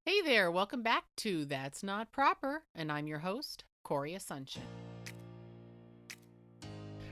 Hey there, welcome back to That's Not Proper, and I'm your host, Corey Asuncion.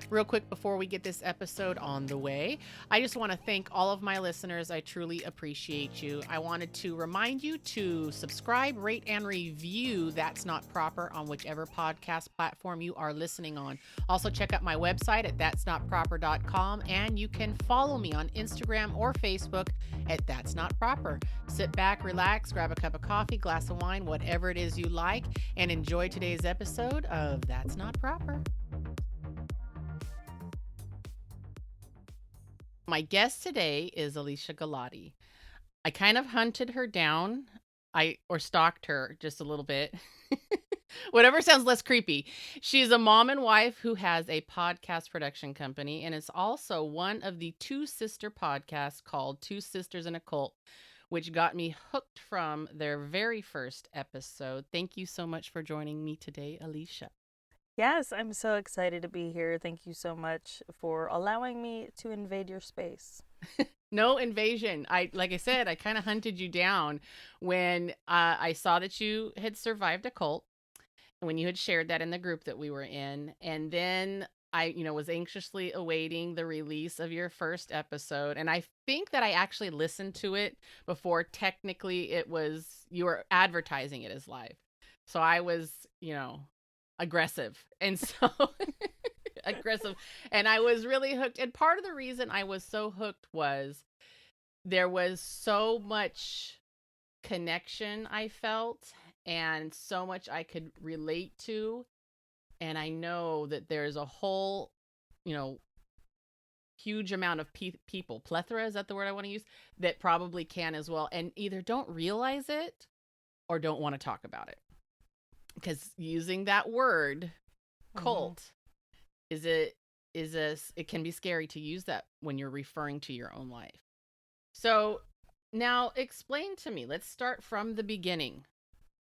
Real quick before we get this episode on the way, I just want to thank all of my listeners. I truly appreciate you. I wanted to remind you to subscribe, rate, and review That's Not Proper on whichever podcast platform you are listening on. Also, check out my website at that'snotproper.com, and you can follow me on Instagram or Facebook at That's Not Proper. Sit back, relax, grab a cup of coffee, glass of wine, whatever it is you like, and enjoy today's episode of That's Not Proper. My guest today is Alesia Galati. I kind of hunted her down. Or stalked her just a little bit. Whatever sounds less creepy. She's a mom and wife who has a podcast production company and is also one of the two sister podcasts called Two Sisters in a Cult, which got me hooked from their very first episode. Thank you so much for joining me today, Alesia. Yes, I'm so excited to be here. Thank you so much for allowing me to invade your space. No invasion. Like I said, I kind of hunted you down when I saw that you had survived a cult, when you had shared that in the group that we were in, and then I, was anxiously awaiting the release of your first episode, and I think that I actually listened to it before technically you were advertising it as live. So I was, aggressive. And so aggressive. And I was really hooked. And part of the reason I was so hooked was there was so much connection I felt and so much I could relate to. And I know that there's a whole, huge amount of people, plethora, is that the word I want to use, that probably can as well. And either don't realize it or don't want to talk about it. Because using that word cult it can be scary to use that when you're referring to your own life. So now explain to me, let's start from the beginning.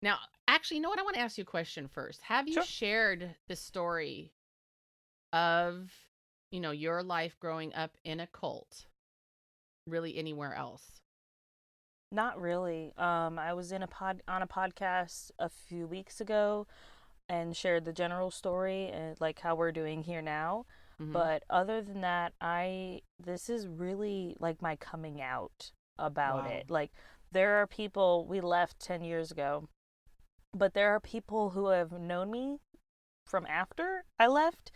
Now, actually, you know what? I want to ask you a question first. Have you Sure. shared the story of, your life growing up in a cult really anywhere else? Not really. I was on a podcast a few weeks ago and shared the general story and like how we're doing here now. Mm-hmm. But other than that, this is really like my coming out about Wow. it. Like there are people we left 10 years ago, but there are people who have known me from after I left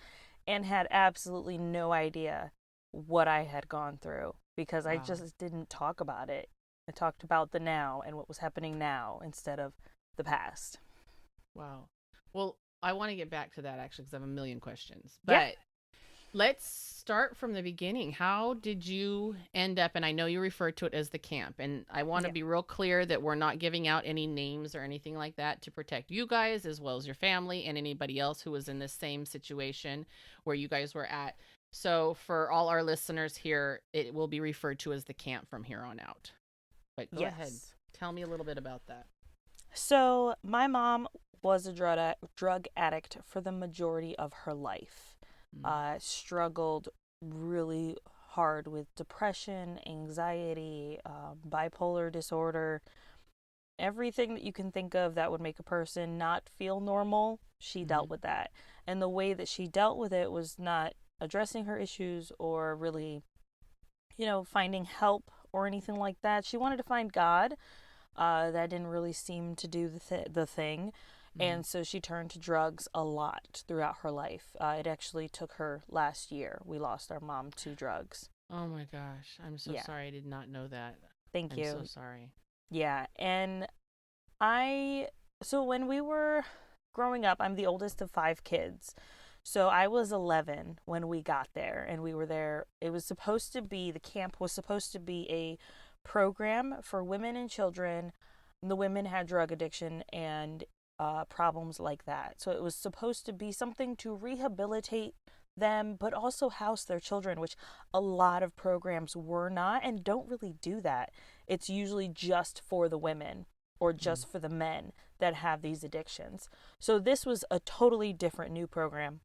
and had absolutely no idea what I had gone through because I Wow. just didn't talk about it. I talked about the now and what was happening now instead of the past. Wow. Well, I want to get back to that actually because I have a million questions. Yeah. But let's start from the beginning. How did you end up? And I know you referred to it as the camp. And I want to Yeah. be real clear that we're not giving out any names or anything like that to protect you guys as well as your family and anybody else who was in the same situation where you guys were at. So for all our listeners here, it will be referred to as the camp from here on out. But go ahead. Yes. Tell me a little bit about that. So, my mom was a drug addict for the majority of her life. Mm. Struggled really hard with depression, anxiety, bipolar disorder, everything that you can think of that would make a person not feel normal. She dealt with that. And the way that she dealt with it was not addressing her issues or really, finding help or anything like that. She wanted to find God. That didn't really seem to do the thing. And so she turned to drugs a lot throughout her life. It actually took her last year. We lost our mom to drugs. Oh my gosh. I'm so Yeah. sorry. I did not know that. Thank I'm so you. sorry. Yeah. And so when we were growing up, I'm the oldest of 5 kids. So I was 11 when we got there, and we were there. The camp was supposed to be a program for women and children. The women had drug addiction and problems like that. So it was supposed to be something to rehabilitate them, but also house their children, which a lot of programs were not and don't really do that. It's usually just for the women or Mm. just for the men that have these addictions. So this was a totally different new program.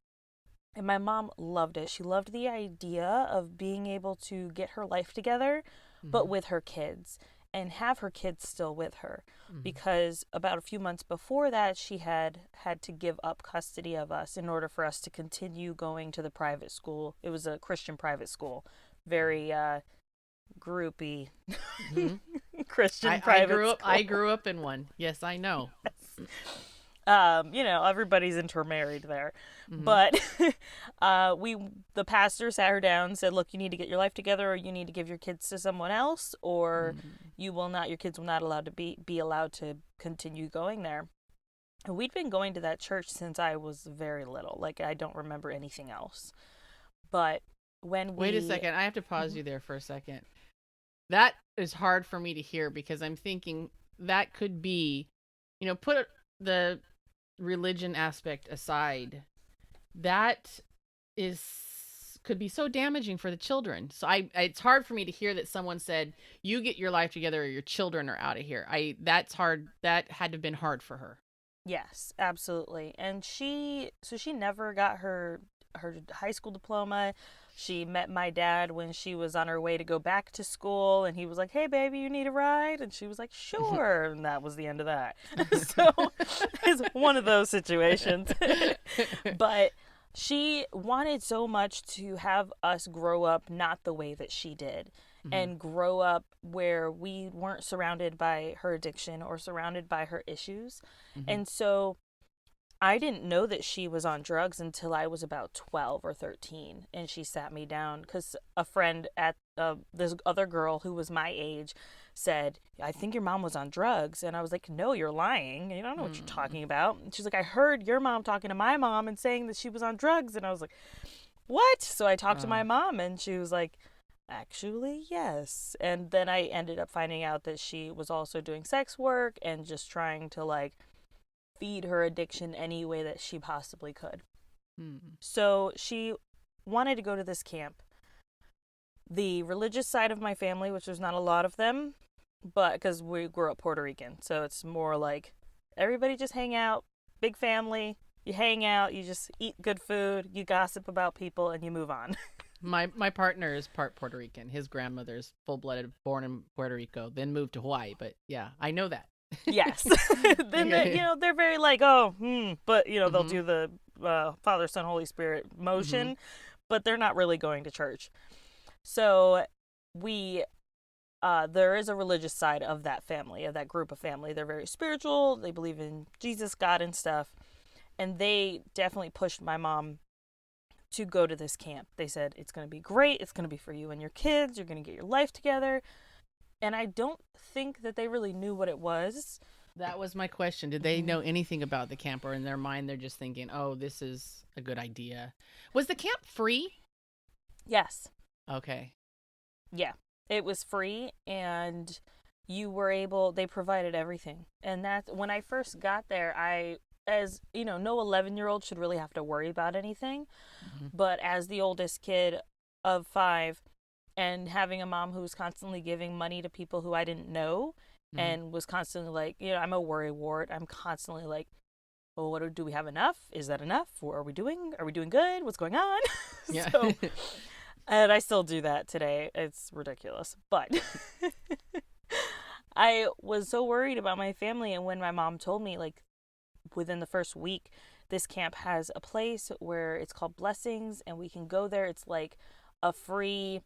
And my mom loved it. She loved the idea of being able to get her life together, but Mhm. with her kids. and have her kids still with her, Mm-hmm. because about a few months before that, she had to give up custody of us in order for us to continue going to the private school. It was a Christian private school, very groupie Mm-hmm. Christian I private grew up. I school. grew up in one. Yes, I know. Everybody's intermarried there. Mm-hmm. But the pastor sat her down and said, look, you need to get your life together, or you need to give your kids to someone else, or your kids will not allowed to be allowed to continue going there. And we'd been going to that church since I was very little. Like, I don't remember anything else. But when Wait a second. I have to pause you there for a second. That is hard for me to hear because I'm thinking that could be, put the religion aspect aside. That could be so damaging for the children. So it's hard for me to hear that someone said, you get your life together or your children are out of here. That's hard. That had to have been hard for her. Yes, absolutely. And she never got her high school diploma. She met my dad when she was on her way to go back to school, and he was like, "Hey baby, you need a ride?" And she was like, "Sure." And that was the end of that. So it's one of those situations. But she wanted so much to have us grow up not the way that she did, and grow up where we weren't surrounded by her addiction or surrounded by her issues. And so I didn't know that she was on drugs until I was about 12 or 13. And she sat me down because a friend at this other girl who was my age said, "I think your mom was on drugs." And I was like, "No, you're lying. You don't know what you're talking about." And she's like, "I heard your mom talking to my mom and saying that she was on drugs." And I was like, "What?" So I talked to my mom, and she was like, "Actually, yes." And then I ended up finding out that she was also doing sex work and just trying to like feed her addiction any way that she possibly could. So she wanted to go to this camp. The religious side of my family, which there's not a lot of them, but because we grew up Puerto Rican, so it's more like everybody just hang out, big family, you hang out, you just eat good food, you gossip about people, and you move on. My partner is part Puerto Rican. His grandmother's full-blooded, born in Puerto Rico, then moved to Hawaii. But yeah, I know that. Yes. Then they're very like, but they'll do the Father, Son, Holy Spirit motion, but they're not really going to church. So there is a religious side of that family, of that group of family. They're very spiritual. They believe in Jesus, God, and stuff. And they definitely pushed my mom to go to this camp. They said, it's going to be great. It's going to be for you and your kids. You're going to get your life together. And I don't think that they really knew what it was. That was my question. Did they know anything about the camp, or in their mind they're just thinking, oh, this is a good idea? Was the camp free? Yes. Okay. Yeah. It was free, and they provided everything. And that's when I first got there, no 11-year-old should really have to worry about anything. But as the oldest kid of 5, and having a mom who was constantly giving money to people who I didn't know, and was constantly like, I'm a worrywart. I'm constantly like, well, do we have enough? Is that enough? What are we doing? Are we doing good? What's going on? Yeah. So, and I still do that today. It's ridiculous. But I was so worried about my family. And when my mom told me, like, within the first week, this camp has a place where it's called Blessings, and we can go there. It's like a free,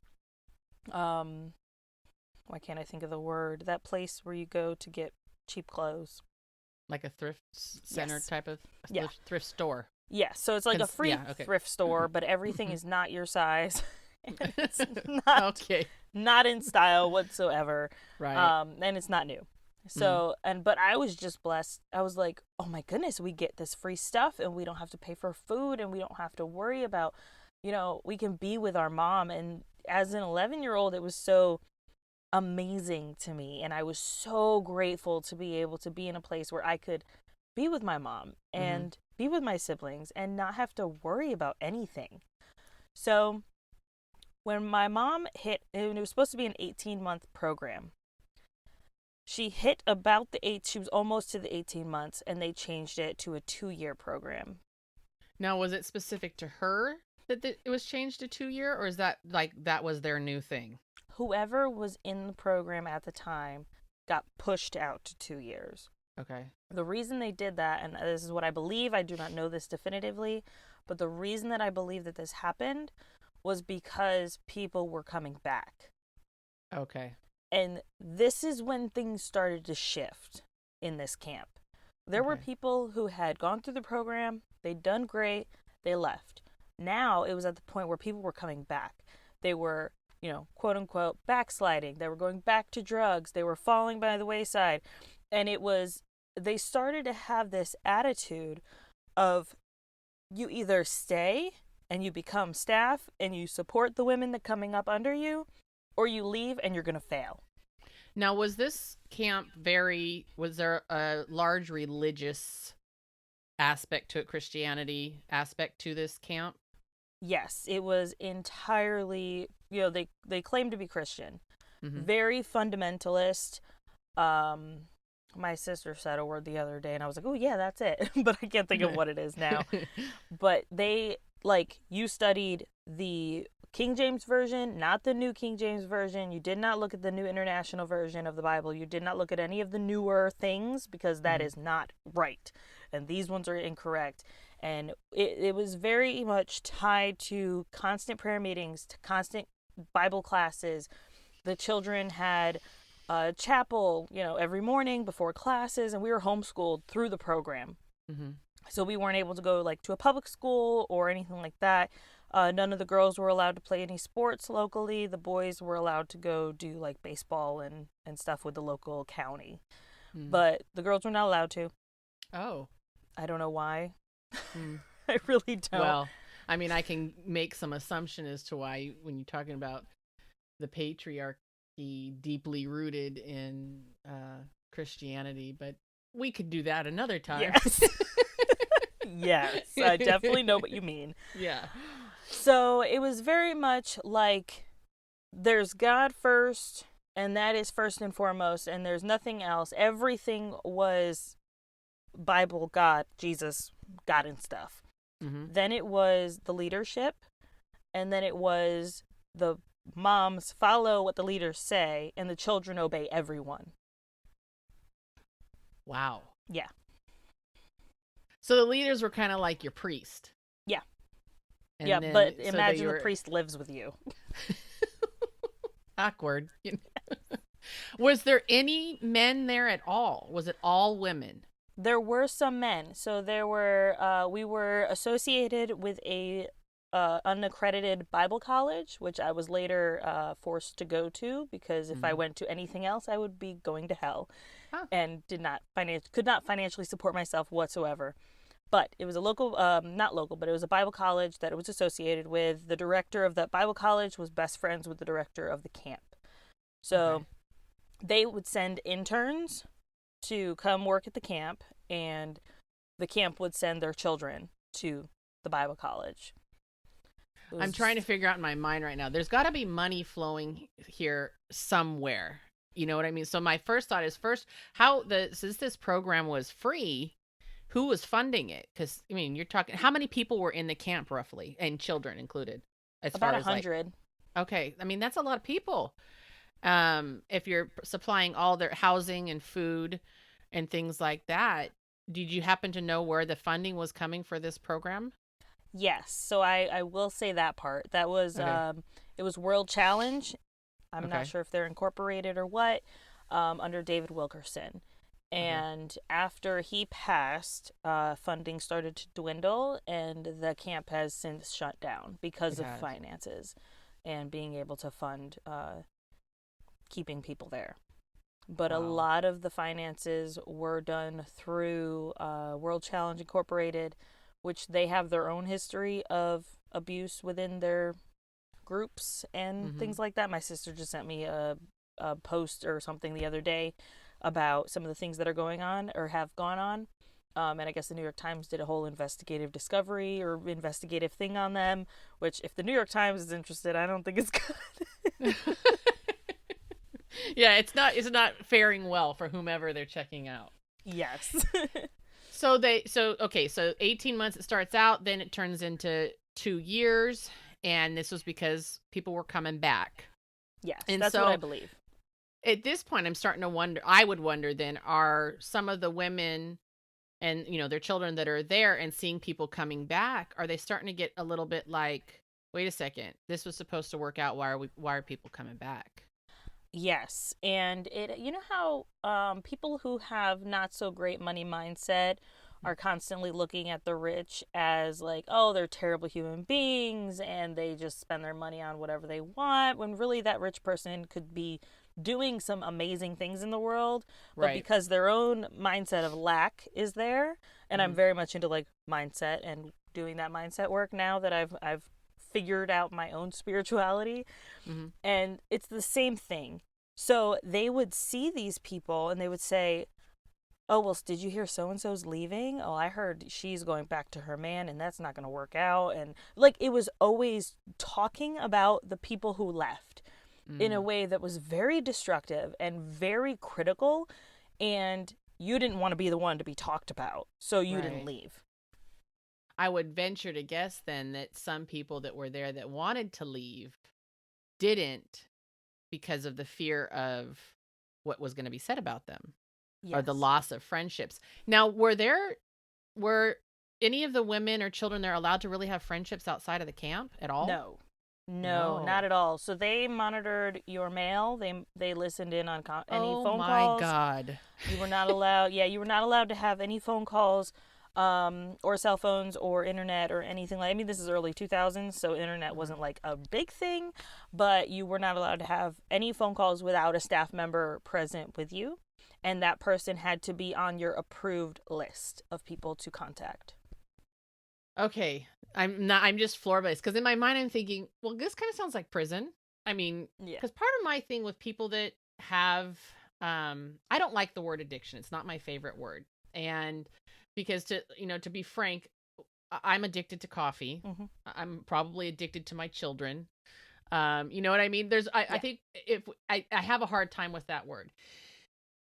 why can't I think of the word? That place where you go to get cheap clothes. Like a thrift center type of thrift store. Yeah, so it's like a free thrift store, but everything is not your size. It's not in style whatsoever. Right. And it's not new. So, but I was just blessed. I was like, oh my goodness, we get this free stuff, and we don't have to pay for food, and we don't have to worry about, we can be with our mom. And as an 11-year-old, it was so amazing to me. And I was so grateful to be able to be in a place where I could be with my mom and be with my siblings and not have to worry about anything. So when my mom hit, and it was supposed to be an 18-month program, she hit about she was almost to the 18 months, and they changed it to a 2-year program. Now, was it specific to her that it was changed to 2-year, or is that like that was their new thing? Whoever was in the program at the time got pushed out to 2 years. Okay. The reason they did that, and this is what I believe, I do not know this definitively, but the reason that I believe that this happened was because people were coming back. Okay. And this is when things started to shift in this camp. There were people who had gone through the program, they'd done great, they left. Now it was at the point where people were coming back. They were, you know, quote unquote, backsliding. They were going back to drugs. They were falling by the wayside. And they started to have this attitude of, you either stay and you become staff and you support the women that coming up under you, or you leave and you're going to fail. Now, was this camp was there a large religious aspect to it, Christianity aspect to this camp? Yes, it was entirely, you know, they claim to be Christian. Mm-hmm. Very fundamentalist. My sister said a word the other day and I was like, oh yeah, that's it. But I can't think of what it is now. But they, like, you studied the King James Version, not the New King James Version. You did not look at the New International Version of the Bible. You did not look at any of the newer things, because that is not right. And these ones are incorrect. And it was very much tied to constant prayer meetings, to constant Bible classes. The children had chapel, you know, every morning before classes, and we were homeschooled through the program. Mm-hmm. So we weren't able to go, like, to a public school or anything like that. None of the girls were allowed to play any sports locally. The boys were allowed to go do, like, baseball and stuff with the local county. Mm. But the girls were not allowed to. Oh. I don't know why. Mm. I really don't. Well, I mean, I can make some assumption as to why, when you're talking about the patriarchy deeply rooted in Christianity, but we could do that another time. Yes. Yes, I definitely know what you mean. Yeah. So it was very much like, there's God first, and that is first and foremost, and there's nothing else. Everything was Bible, God, Jesus, God and stuff. Mm-hmm. Then it was the leadership, and then it was the moms follow what the leaders say, and the children obey everyone. Wow. Yeah. So the leaders were kind of like your priest. Yeah. And yeah, but imagine the priest lives with you. Awkward. Was there any men there at all? Was it all women? There were some men. So there were, we were associated with a unaccredited Bible college, which I was later forced to go to, because if I went to anything else, I would be going to hell. And could not financially support myself whatsoever. But it was a local, not local, but it was a Bible college that it was associated with. The director of that Bible college was best friends with the director of the camp. So they would send interns to come work at the camp, and the camp would send their children to the Bible college. I'm trying to figure out in my mind right now. There's got to be money flowing here somewhere. You know what I mean? So my first thought is, since this program was free, who was funding it? Because, I mean, you're talking, how many people were in the camp roughly, and children included? About 100. Okay. I mean, that's a lot of people. If you're supplying all their housing and food and things like that, did you happen to know where the funding was coming for this program? Yes. So I will say that part. That was, it was World Challenge. I'm not sure if they're incorporated or what, under David Wilkerson. And after he passed, funding started to dwindle, and the camp has since shut down because of finances and being able to fund keeping people there. But a lot of the finances were done through World Challenge Incorporated, which they have their own history of abuse within their groups and things like that. My sister just sent me a post or something the other day about some of the things that are going on or have gone on. And I guess the New York Times did a whole investigative discovery or investigative thing on them, which, if the New York Times is interested, I don't think it's good. Yeah, it's not faring well for whomever they're checking out. Yes. So 18 months it starts out, then it turns into 2 years, and this was because people were coming back. Yes, and that's what I believe. at this point, I'm starting to wonder. I would wonder then, are some of the women and their children that are there and seeing people coming back, are they starting to get a little bit like, wait a second, this was supposed to work out, why are people coming back? Yes, and it you know how people who have not so great money mindset are constantly looking at the rich as like, oh, they're terrible human beings and they just spend their money on whatever they want, when really that rich person could be doing some amazing things in the world, but Right. because their own mindset of lack is there, and I'm Hmm. very much into like mindset and doing that mindset work now that I've figured out my own spirituality, Hmm. and it's the same thing. So they would see these people and they would say, oh, well, did you hear so and so's leaving? Oh, I heard she's going back to her man and that's not going to work out. And like it was always talking about the people who left in a Mm. way that was very destructive and very critical. And you didn't want to be the one to be talked about. So you didn't Right. leave. I would venture to guess then that some people that were there that wanted to leave didn't, because of the fear of what was going to be said about them, or the Yes. loss of friendships. Now, were any of the women or children there allowed to really have friendships outside of the camp at all? No. No, not No. at all. So they monitored your mail. They listened in on any Oh phone my calls. God. You were not allowed. Yeah, you were not allowed to have any phone calls, or cell phones or internet or anything like. I mean, this is early 2000s, so internet Mhm. wasn't like a big thing, but you were not allowed to have any phone calls without a staff member present with you, and that person had to be on your approved list of people to contact. Okay. I'm just floor-based because in my mind I'm thinking, well, this kind of sounds like prison. I mean, Yeah. because part of my thing with people that have, I don't like the word addiction. It's not my favorite word. And because to be frank, I'm addicted to coffee. Hmm. I'm probably addicted to my children. You know what I mean? I Yeah. think if I have a hard time with that word.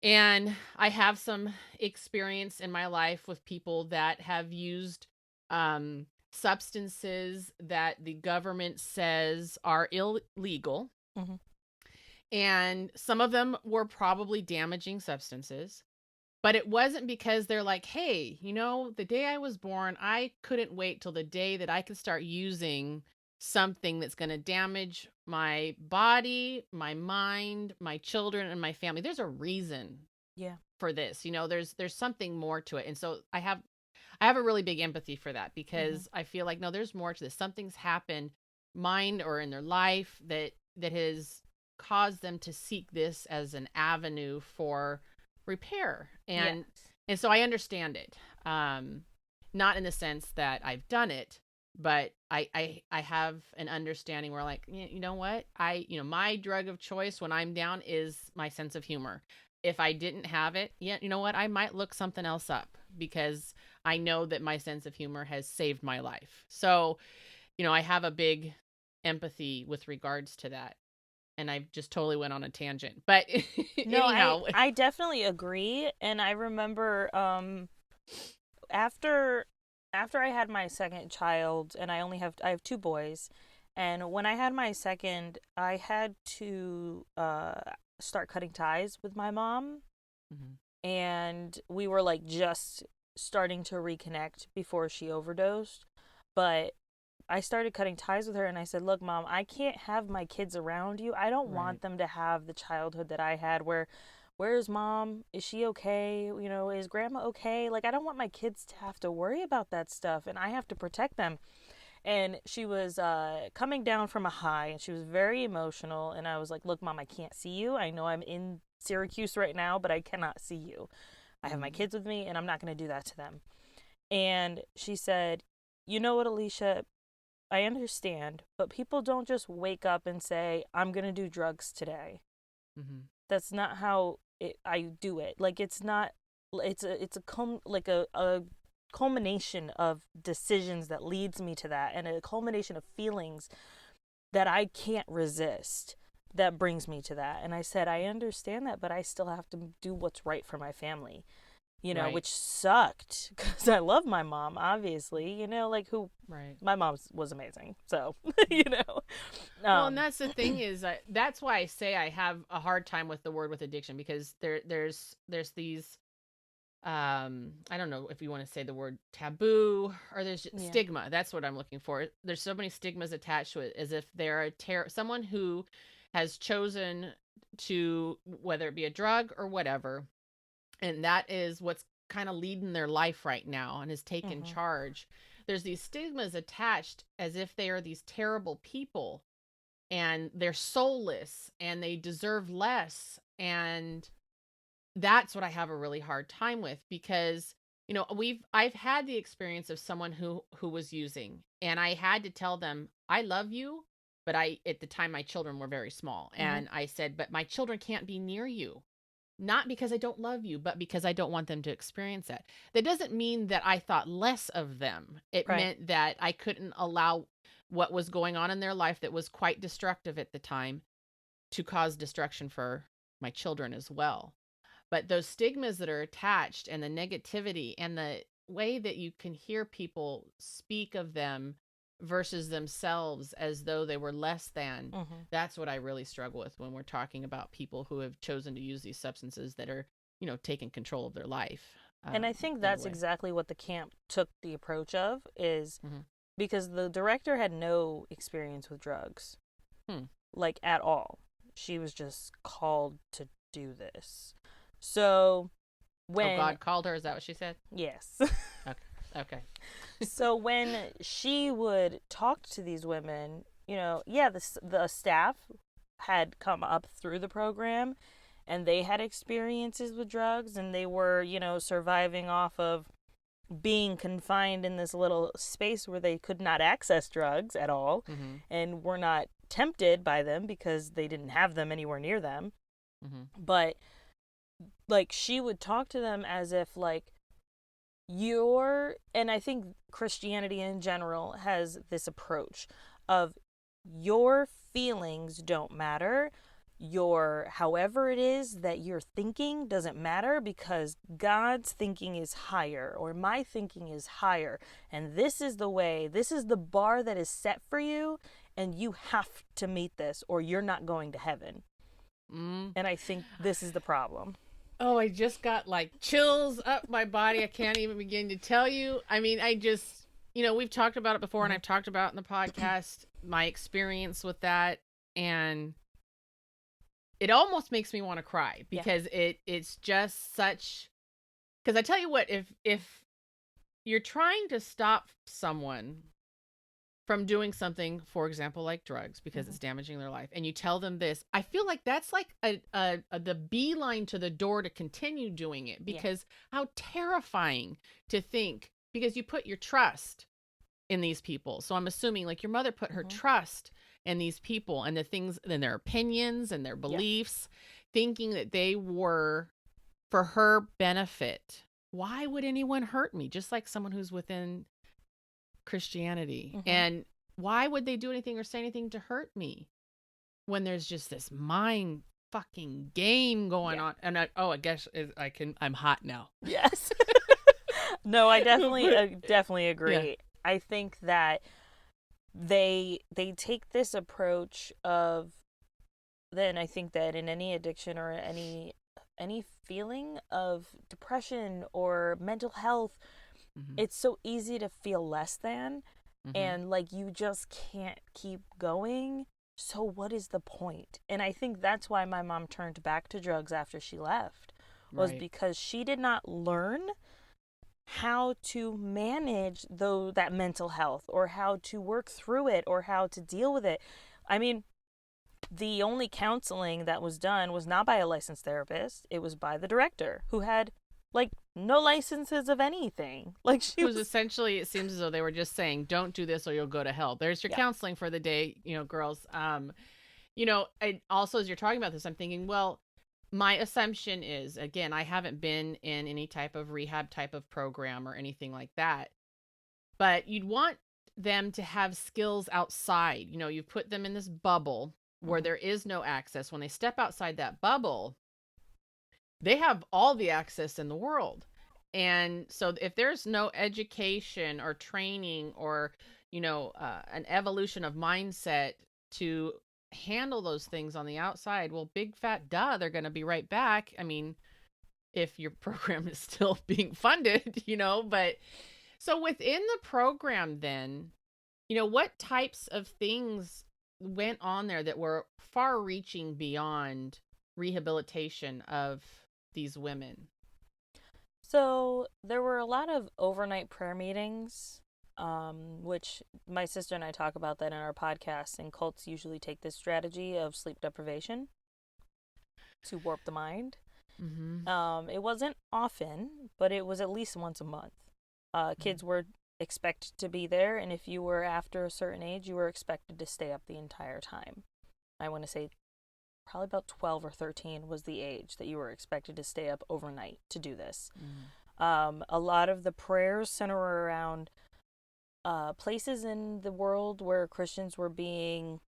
And I have some experience in my life with people that have used substances that the government says are illegal. Hmm. And some of them were probably damaging substances. But it wasn't because they're like, hey, the day I was born, I couldn't wait till the day that I could start using something that's going to damage my body, my mind, my children, and my family. There's a reason Yeah. for this. There's something more to it. And so I have a really big empathy for that Hmm. because I feel like no, there's more to this. Something's happened mind or in their life that has caused them to seek this as an avenue for repair. Yes. And so I understand it. Not in the sense that I've done it, but I have an understanding where like, you know what? My drug of choice when I'm down is my sense of humor. If I didn't have it, yeah, you know what? I might look something else up because I know that my sense of humor has saved my life. So, I have a big empathy with regards to that. And I just totally went on a tangent. But No, I anyhow, I definitely agree, and I remember after I had my second child, and I have two boys, and when I had my second, I had to start cutting ties with my mom, Mhm. and we were like just starting to reconnect before she overdosed, but I started cutting ties with her and I said, "Look, mom, I can't have my kids around you. I don't Right. want them to have the childhood that I had where's mom? Is she okay? Is grandma okay? Like I don't want my kids to have to worry about that stuff and I have to protect them." And she was coming down from a high and she was very emotional and I was like, "Look, mom, I can't see you. I know I'm in Syracuse right now, but I cannot see you. I have my Mhm. kids with me and I'm not going to do that to them." And she said, "You know what, Alesia? I understand, but people don't just wake up and say, I'm going to do drugs today. Mhm. That's not how I do it. Like, it's not, it's a culmination of decisions that leads me to that and a culmination of feelings that I can't resist that brings me to that." And I said, "I understand that, but I still have to do what's right for my family. Know, Right. which sucked because I love my mom, obviously, like who Right. my mom was amazing. So, you know, Well, and um, that's the thing is that's why I say I have a hard time with the word with addiction, because there's these I don't know if you want to say the word taboo, or there's yeah. stigma. That's what I'm looking for. There's so many stigmas attached to it, as if they're someone who has chosen to, whether it be a drug or whatever, and that is what's kind of leading their life right now and has taken Mm-hmm. charge. There's these stigmas attached as if they are these terrible people and they're soulless and they deserve less. And that's what I have a really hard time with, because I've had the experience of someone who was using, and I had to tell them, I love you, but at the time my children were very small, Mm-hmm. and I said, but my children can't be near you, not because I don't love you, but because I don't want them to experience that. That doesn't mean that I thought less of them. It Right. meant that I couldn't allow what was going on in their life that was quite destructive at the time to cause destruction for my children as well. But those stigmas that are attached, and the negativity, and the way that you can hear people speak of them versus themselves as though they were less than, Mm-hmm. that's what I really struggle with when we're talking about people who have chosen to use these substances that are, taking control of their life. And I think In a that's way. exactly what the camp took the approach of, is Mm-hmm. because the director had no experience with drugs, Hmm. like at all. She was just called to do this. So Oh, when, God called her. Is that what she said? yes. Okay. Okay. So when she would talk to these women, yeah, the staff had come up through the program and they had experiences with drugs, and they were, surviving off of being confined in this little space where they could not access drugs at all, Mm-hmm. and were not tempted by them because they didn't have them anywhere near them. Mm-hmm. But like, she would talk to them as if, like, and I think Christianity in general has this approach of, your feelings don't matter, your however it is that you're thinking doesn't matter, because God's thinking is higher, or my thinking is higher, and this is the bar that is set for you, and you have to meet this or you're not going to heaven. Mm. And I think this is the problem. Oh, I just got like chills up my body. I can't even begin to tell you. I mean, I just, we've talked about it before, and Mm-hmm. I've talked about in the podcast my experience with that, and it almost makes me want to cry, Yeah. because it's just such, because I tell you what, if you're trying to stop someone from doing something, for example, like drugs, because Mm-hmm. it's damaging their life, and you tell them this, I feel like that's like the beeline to the door to continue doing it, because how terrifying to think, because you put your trust in these people. So I'm assuming, like, your mother put her Mm-hmm. trust in these people and the things and their opinions and their Yeah. beliefs, thinking that they were for her benefit. Why would anyone hurt me? Just like someone who's within Christianity. Mm-hmm. And why would they do anything or say anything to hurt me when there's just this mind fucking game going on? And I guess I'm hot now. Yes. No, I definitely definitely agree. Yeah. I think that they take this approach of, then I think that in any addiction or any feeling of depression or mental health, Mm-hmm. it's so easy to feel less than, Mm-hmm. and like, you just can't keep going. So what is the point? And I think that's why my mom turned back to drugs after she left, was Right. because she did not learn how to manage that mental health, or how to work through it, or how to deal with it. I mean, the only counseling that was done was not by a licensed therapist. It was by the director, who had, like, no licenses of anything. Like, she It was essentially, it seems as though they were just saying, don't do this or you'll go to hell. There's your Yeah. counseling for the day, girls. And also, as you're talking about this, I'm thinking, well, my assumption is, again, I haven't been in any type of rehab type of program or anything like that, but you'd want them to have skills outside. You've put them in this bubble where there is no access. When they step outside that bubble, they have all the access in the world. And so if there's no education or training or, an evolution of mindset to handle those things on the outside, well, big fat duh, they're going to be right back. I mean, if your program is still being funded, but so within the program then, what types of things went on there that were far reaching beyond rehabilitation of these women? So there were a lot of overnight prayer meetings, which my sister and I talk about that in our podcast. And cults usually take this strategy of sleep deprivation to warp the mind. Mm-hmm. It wasn't often, but it was at least once a month. Kids were expected to be there, and if you were after a certain age, you were expected to stay up the entire time. I want to say probably about 12 or 13 was the age that you were expected to stay up overnight to do this. A lot of the prayers center around places in the world where Christians were being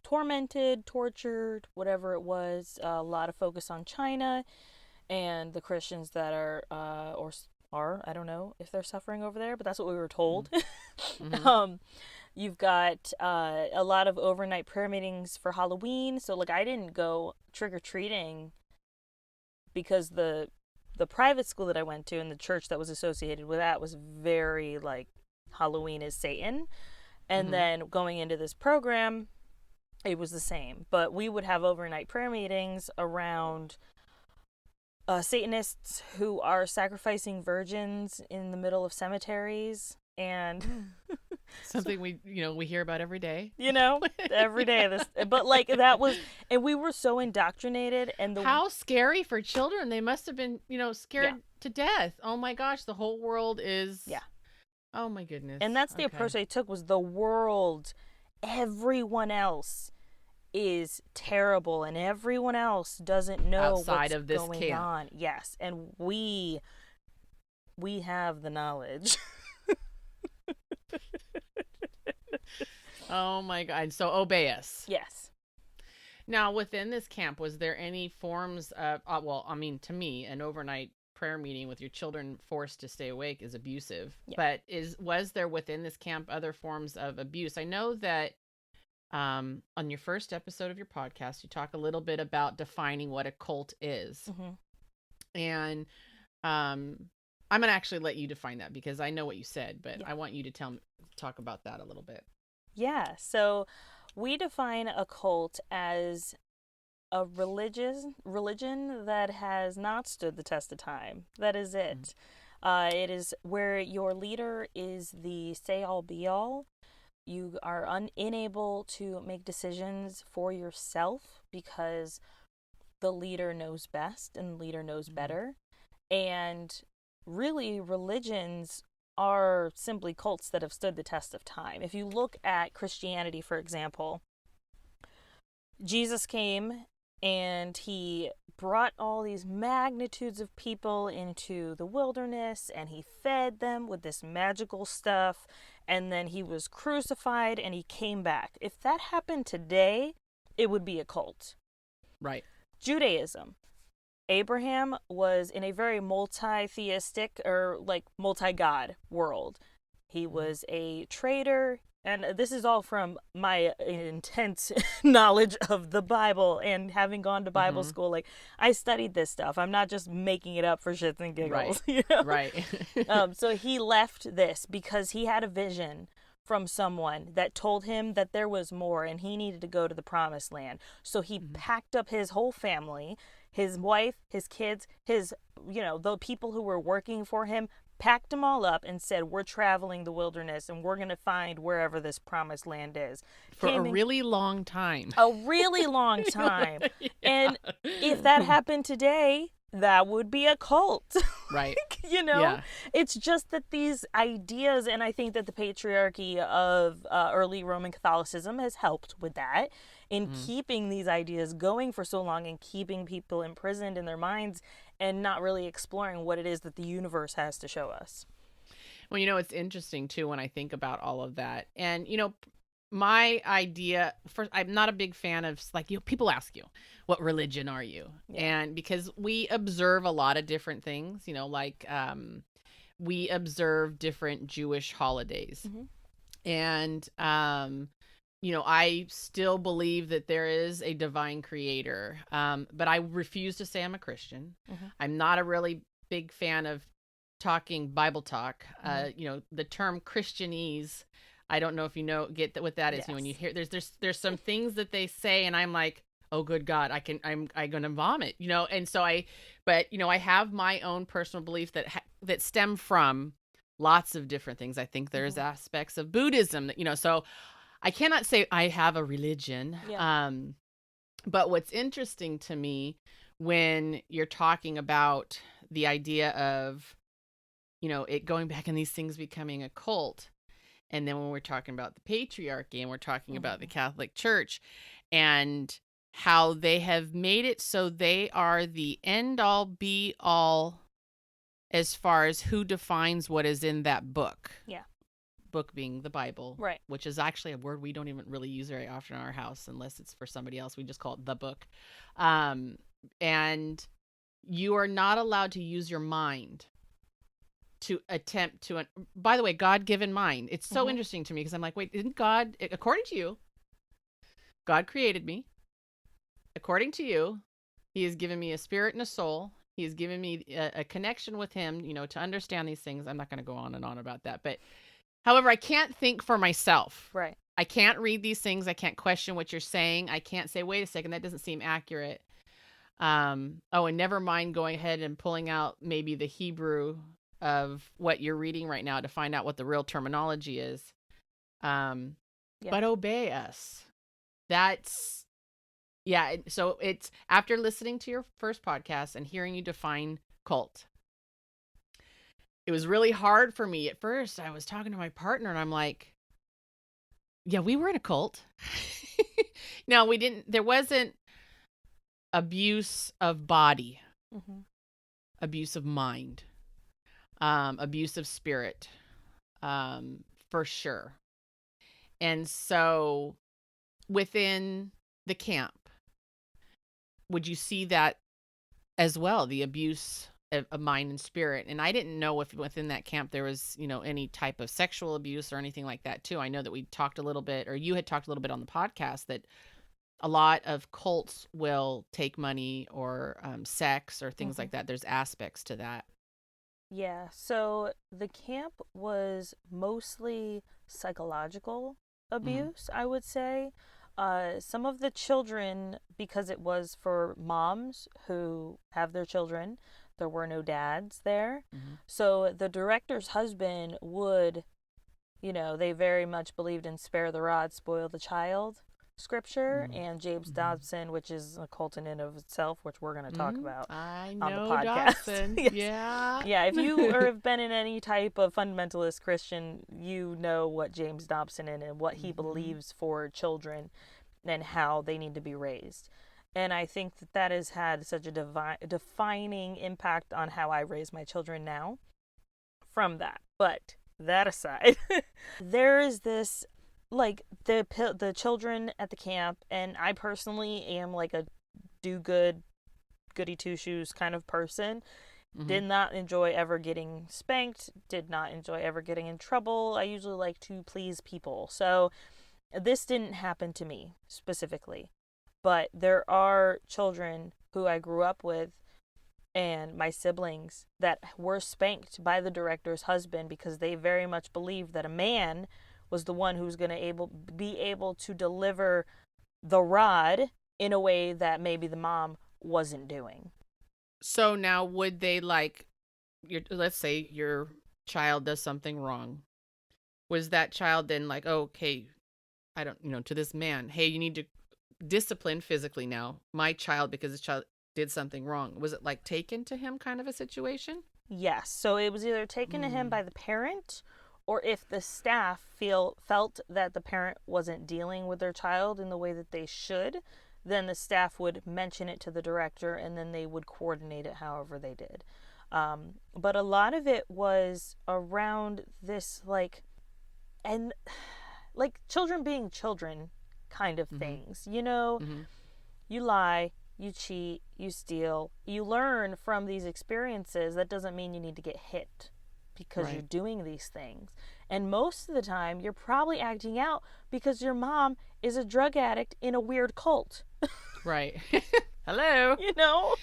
tormented, tortured, whatever it was. A lot of focus on China and the Christians that are I don't know if they're suffering over there, but that's what we were told. Mm-hmm. You've got a lot of overnight prayer meetings for Halloween. So like I didn't go trick-or-treating because the private school that I went to and the church that was associated with that was very like Halloween is Satan. And then going into this program, it was the same. But we would have overnight prayer meetings around Satanists who are sacrificing virgins in the middle of cemeteries, and something we hear about every day. Every day this, but like that was, and we were so indoctrinated. And how scary for children! They must have been, scared to death. Oh my gosh, the whole world is. Yeah. Oh my goodness. And that's the approach they took, was the world, everyone else is terrible and everyone else doesn't know outside what's of this going camp. on. Yes, and we have the knowledge. Oh my God. So obey us. Yes. Now, within this camp, was there any forms of, to me, an overnight prayer meeting with your children forced to stay awake is abusive. Yeah. But was there within this camp other forms of abuse? I know that on your first episode of your podcast, you talk a little bit about defining what a cult is. And I'm going to actually let you define that because I know what you said, but I want you to talk about that a little bit. Yeah. So we define a cult as a religion that has not stood the test of time. That is it. It is where your leader is the say-all be-all. You are unable to make decisions for yourself because the leader knows best and the leader knows better. And really, religions are simply cults that have stood the test of time. If you look at Christianity, for example, Jesus came and he brought all these magnitudes of people into the wilderness and he fed them with this magical stuff, and then he was crucified and he came back. If that happened today, it would be a cult. Right. Judaism. Abraham was in a very multi-theistic or like multi-god world. He was a trader, and this is all from my intense knowledge of the Bible and having gone to Bible school. Like, I studied this stuff. I'm not just making it up for shits and giggles. Right. So he left this because he had a vision from someone that told him that there was more and he needed to go to the promised land. So he packed up his whole family, his wife, his kids, the people who were working for him, packed them all up and said, we're traveling the wilderness and we're going to find wherever this promised land is. For a really long time. A really long time. Yeah. And if that happened today, that would be a cult. Right. It's just that these ideas, and I think that the patriarchy of early Roman Catholicism has helped with that in keeping these ideas going for so long and keeping people imprisoned in their minds and not really exploring what it is that the universe has to show us. Well, it's interesting too when I think about all of that. And, my idea first, I'm not a big fan of like, people ask you, what religion are you? Yeah. And because we observe a lot of different things, like we observe different Jewish holidays. Mm-hmm. And I still believe that there is a divine creator. But I refuse to say I'm a Christian. Mm-hmm. I'm not a really big fan of talking Bible talk. Mm-hmm. The term Christianese, I don't know if get what that is. Yes. When you hear there's some things that they say, and I'm like, oh good God, I'm gonna vomit. And so I have my own personal belief that stem from lots of different things. I think there's Mm-hmm. aspects of Buddhism that, so I cannot say I have a religion. Yeah. But what's interesting to me when you're talking about the idea of, it going back and these things becoming a cult, and then when we're talking about the patriarchy and we're talking about the Catholic Church and how they have made it so they are the end all be all as far as who defines what is in that book. Yeah. Book being the Bible. Right. Which is actually a word we don't even really use very often in our house unless it's for somebody else. We just call it the book. And you are not allowed to use your mind to attempt to, by the way, God-given mind. It's so interesting to me because I'm like, wait, isn't God, according to you, God created me. According to you, he has given me a spirit and a soul. He has given me a connection with him, to understand these things. I'm not going to go on and on about that. But however, I can't think for myself. Right. I can't read these things. I can't question what you're saying. I can't say, wait a second, that doesn't seem accurate. And never mind going ahead and pulling out maybe the Hebrew of what you're reading right now to find out what the real terminology is. But obey us. That's, yeah. So it's after listening to your first podcast and hearing you define cult, it was really hard for me at first. I was talking to my partner and I'm like, yeah, we were in a cult. No, there wasn't abuse of body, abuse of mind, abuse of spirit, for sure. And so within the camp, would you see that as well, the abuse of mind and spirit? And I didn't know if within that camp there was, any type of sexual abuse or anything like that too. I know that we talked a little bit, or you had talked a little bit on the podcast, that a lot of cults will take money or sex or things like that. There's aspects to that. Yeah, so the camp was mostly psychological abuse, I would say. Some of the children, because it was for moms who have their children, there were no dads there. So the director's husband would, they very much believed in spare the rod, spoil the child scripture, and James Dobson, which is a cult in and of itself, which we're going to talk about on the podcast. Dobson. Yes. Yeah. Yeah, if you have been in any type of fundamentalist Christian, you know what James Dobson is and what he believes for children and how they need to be raised. And I think that has had such a defining impact on how I raise my children now from that. But that aside, there is this, like, the children at the camp, and I personally am like a do-good, goody-two-shoes kind of person. Did not enjoy ever getting spanked, did not enjoy ever getting in trouble. I usually like to please people. So this didn't happen to me specifically. But there are children who I grew up with and my siblings that were spanked by the director's husband because they very much believed that a man was the one who was going to be able to deliver the rod in a way that maybe the mom wasn't doing. So now would they, like, let's say your child does something wrong. Was that child then like, oh, okay, I don't, to this man, hey, you need to discipline physically now my child because this child did something wrong? Was it like taken to him kind of a situation? Yes. So it was either taken to him by the parent, or if the staff felt that the parent wasn't dealing with their child in the way that they should, then the staff would mention it to the director and then they would coordinate it however they did. But a lot of it was around this, like, and like children being children kind of Mm-hmm. things. You know, Mm-hmm. you lie, you cheat, you steal, you learn from these experiences. That doesn't mean you need to get hit because you're Right. doing these things. And most of the time, you're probably acting out because your mom is a drug addict in a weird cult. Right. Hello. You know?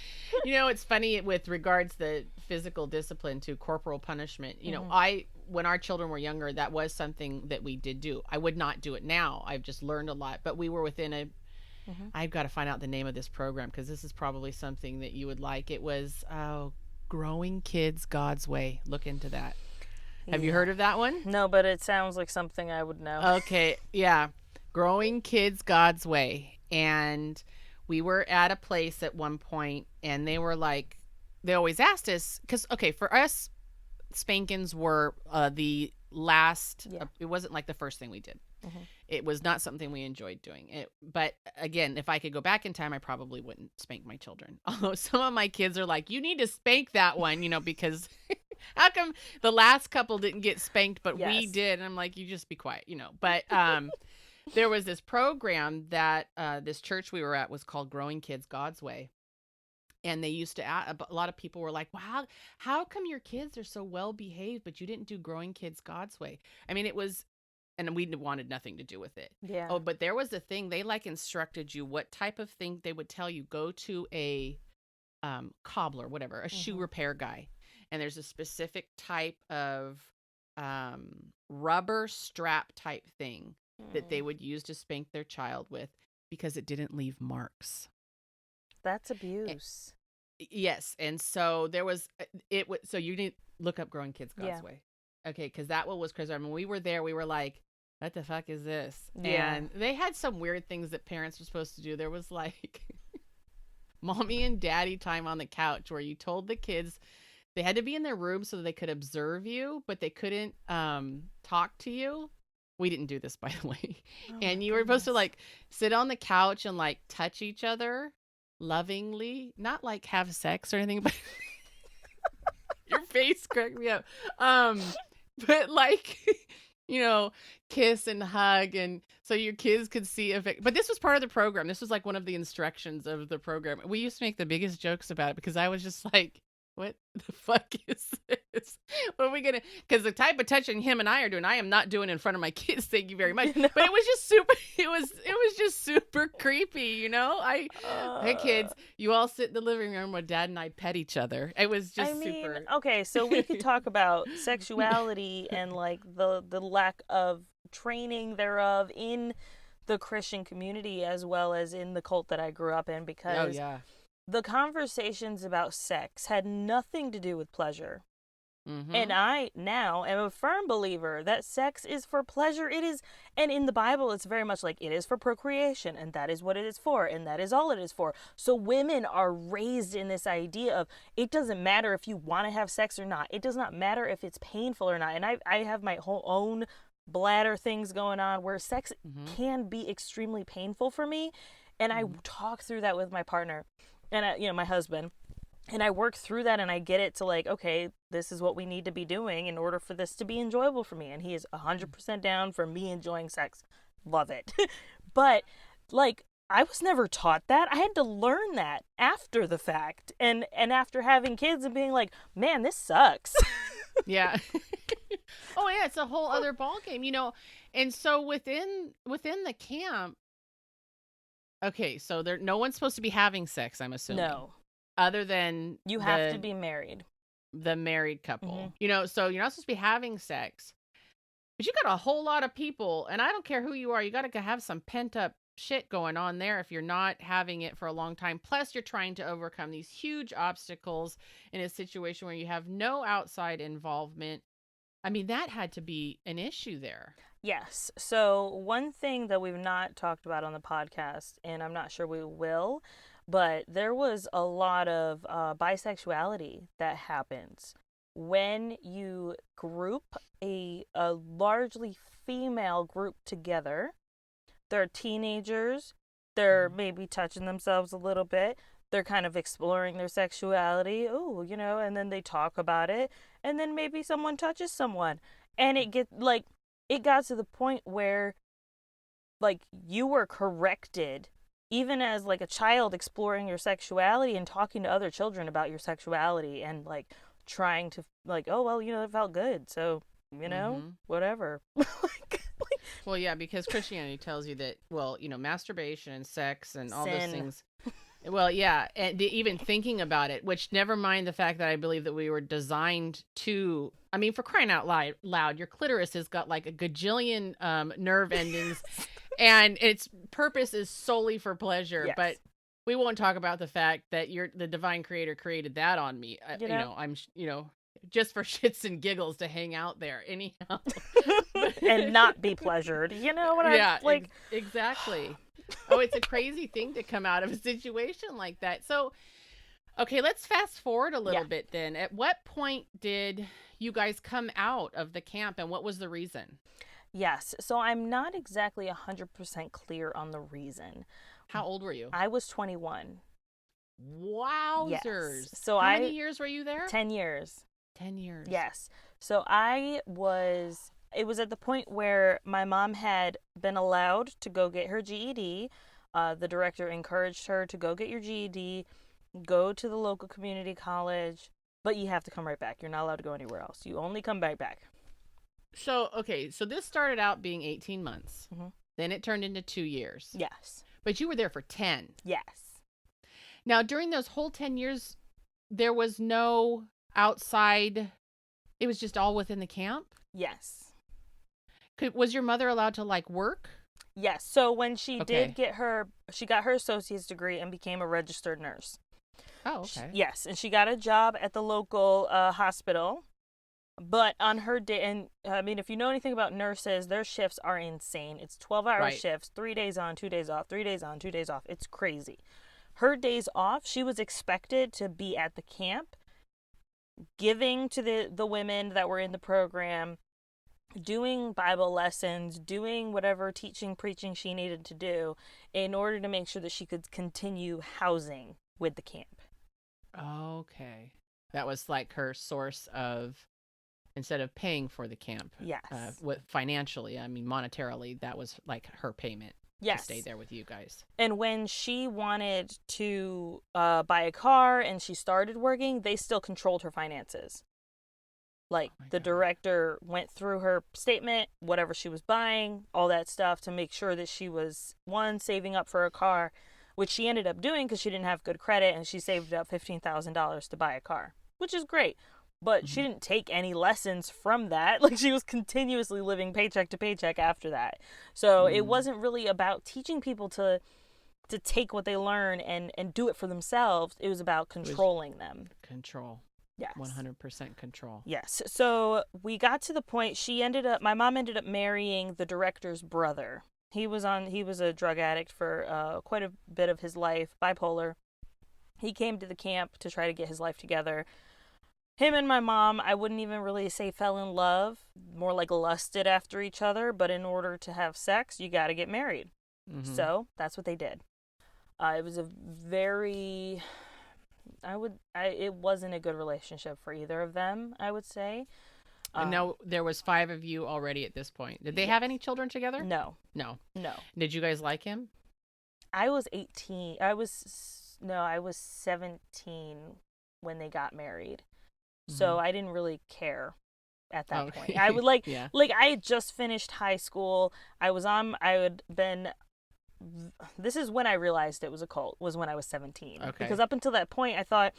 You know, it's funny with regards the physical discipline to corporal punishment. You know, when our children were younger, that was something that we did do. I would not do it now. I've just learned a lot, but we were within a, I've got to find out the name of this program because this is probably something that you would like. It was Growing Kids God's Way. Look into that. Have you heard of that one? No, but it sounds like something I would know. Okay, yeah. Growing Kids God's Way. And we were at a place at one point and they were like, they always asked us, because, okay, for us, spankings were the last, it wasn't like the first thing we did. It was not something we enjoyed doing. But again, if I could go back in time, I probably wouldn't spank my children. Although some of my kids are like, you need to spank that one, you know, because how come the last couple didn't get spanked, but we did? And I'm like, you just be quiet, you know. But there was this program that this church we were at was called Growing Kids God's Way. And they used to, a lot of people were like, wow, how come your kids are so well behaved, but you didn't do Growing Kids God's Way? I mean, it was, and we wanted nothing to do with it. Yeah. Oh, but there was a thing, they like instructed you what type of thing they would tell you, go to a cobbler, whatever, a shoe repair guy. And there's a specific type of rubber strap type thing that they would use to spank their child with because it didn't leave marks. That's abuse. Yes. And so there was, so you need to look up Growing Kids God's Way. Okay. Because that one was crazy. I mean, we were there, we were like, what the fuck is this? Yeah. And they had some weird things that parents were supposed to do. There was like mommy and daddy time on the couch where you told the kids they had to be in their room so that they could observe you, but they couldn't talk to you. We didn't do this, by the way. And you were supposed to like sit on the couch and like touch each other lovingly, not like have sex or anything, but your face cracked me up. But like, you know, kiss and hug, and so your kids could see if it, but this was part of the program. This was like one of the instructions of the program. We used to make the biggest jokes about it because I was just like, what the fuck is this? What are we gonna, because the type of touching him and I are doing, I am not doing in front of my kids, thank you very much. No. But it was just super, it was just super creepy, you know. Hey kids, you all sit in the living room where dad and I pet each other. It was just super. Okay, so we could talk about sexuality and like the lack of training thereof in the Christian community as well as in the cult that I grew up in, because the conversations about sex had nothing to do with pleasure. And I now am a firm believer that sex is for pleasure. It is, and in the Bible, it's very much like it is for procreation, and that is what it is for, and that is all it is for. So women are raised in this idea of it doesn't matter if you want to have sex or not. It does not matter if it's painful or not. And I have my whole own bladder things going on where sex can be extremely painful for me. And I talk through that with my partner and, my husband. And I work through that and I get it to like, okay, this is what we need to be doing in order for this to be enjoyable for me. And he is 100% down for me enjoying sex. Love it. But like, I was never taught that. I had to learn that after the fact. And after having kids and being like, man, this sucks. Yeah. Oh yeah, it's a whole other ball game, you know. And so within the camp, okay, so no one's supposed to be having sex, I'm assuming. No. Other than you have to be married. The married couple. You know, so you're not supposed to be having sex. But you got a whole lot of people, and I don't care who you are, you got to have some pent up shit going on there if you're not having it for a long time. Plus you're trying to overcome these huge obstacles in a situation where you have no outside involvement. I mean, that had to be an issue there. Yes. So one thing that we've not talked about on the podcast, and I'm not sure we will, but there was a lot of bisexuality that happens when you group a largely female group together. They're teenagers. They're maybe touching themselves a little bit. They're kind of exploring their sexuality. Oh, and then they talk about it. And then maybe someone touches someone. And it gets like, it got to the point where, like, you were corrected even as like a child exploring your sexuality and talking to other children about your sexuality and like trying to like, oh well, it felt good, so whatever. Well, yeah, because Christianity tells you that, well, masturbation and sex and all those Sin. things. Well, yeah, and even thinking about it, which never mind the fact that I believe that we were designed to, I mean, for crying out loud, your clitoris has got like a gajillion nerve endings, and its purpose is solely for pleasure. Yes. But we won't talk about the fact that the divine creator created that on me. I'm just for shits and giggles to hang out there anyhow. And not be pleasured. You know what I like? Exactly. Oh, it's a crazy thing to come out of a situation like that. So, okay, let's fast forward a little bit then. At what point did you guys come out of the camp, and what was the reason? Yes. So I'm not exactly 100% clear on the reason. How old were you? I was 21. Wowzers. Yes. So How many years were you there? 10 years. 10 years. Yes. So it was at the point where my mom had been allowed to go get her GED. The director encouraged her to go get your GED, go to the local community college, but you have to come right back. You're not allowed to go anywhere else. You only come back. So, okay, so this started out being 18 months. Mm-hmm. Then it turned into 2 years. Yes. But you were there for 10. Yes. Now, during those whole 10 years, there was no outside, it was just all within the camp? Yes. Was your mother allowed to like work? Yes. So when she did she got her associate's degree and became a registered nurse. Oh, okay. Yes. And she got a job at the local hospital. But on her day, and I mean, if you know anything about nurses, their shifts are insane. It's 12-hour shifts, 3 days on, 2 days off, 3 days on, 2 days off. It's crazy. Her days off, she was expected to be at the camp, giving to the women that were in the program, doing Bible lessons, doing whatever teaching, preaching she needed to do in order to make sure that she could continue housing with the camp. Okay. That was like her source of, instead of paying for the camp. Yes. Financially, I mean, monetarily, that was like her payment. Yes. To stay there with you guys. And when she wanted to buy a car and she started working, they still controlled her finances. Like, the director went through her statement, whatever she was buying, all that stuff, to make sure that she was, one, saving up for a car, which she ended up doing because she didn't have good credit, and she saved up $15,000 to buy a car, which is great. But she didn't take any lessons from that. Like, she was continuously living paycheck to paycheck after that. So it wasn't really about teaching people to take what they learn and do it for themselves. It was about controlling them. Control. Yes. 100% control. Yes. So we got to the point, my mom ended up marrying the director's brother. He was a drug addict for quite a bit of his life, bipolar. He came to the camp to try to get his life together. Him and my mom, I wouldn't even really say fell in love, more like lusted after each other, but in order to have sex, you got to get married. Mm-hmm. So that's what they did. It was a very... it wasn't a good relationship for either of them, I would say. And now there was 5 of you already at this point. Did they have any children together? No. Did you guys like him? I was 18. I was 17 when they got married. So I didn't really care at that point. I would like I had just finished high school. This is when I realized it was a cult, was when I was 17. Okay. Because up until that point, I thought,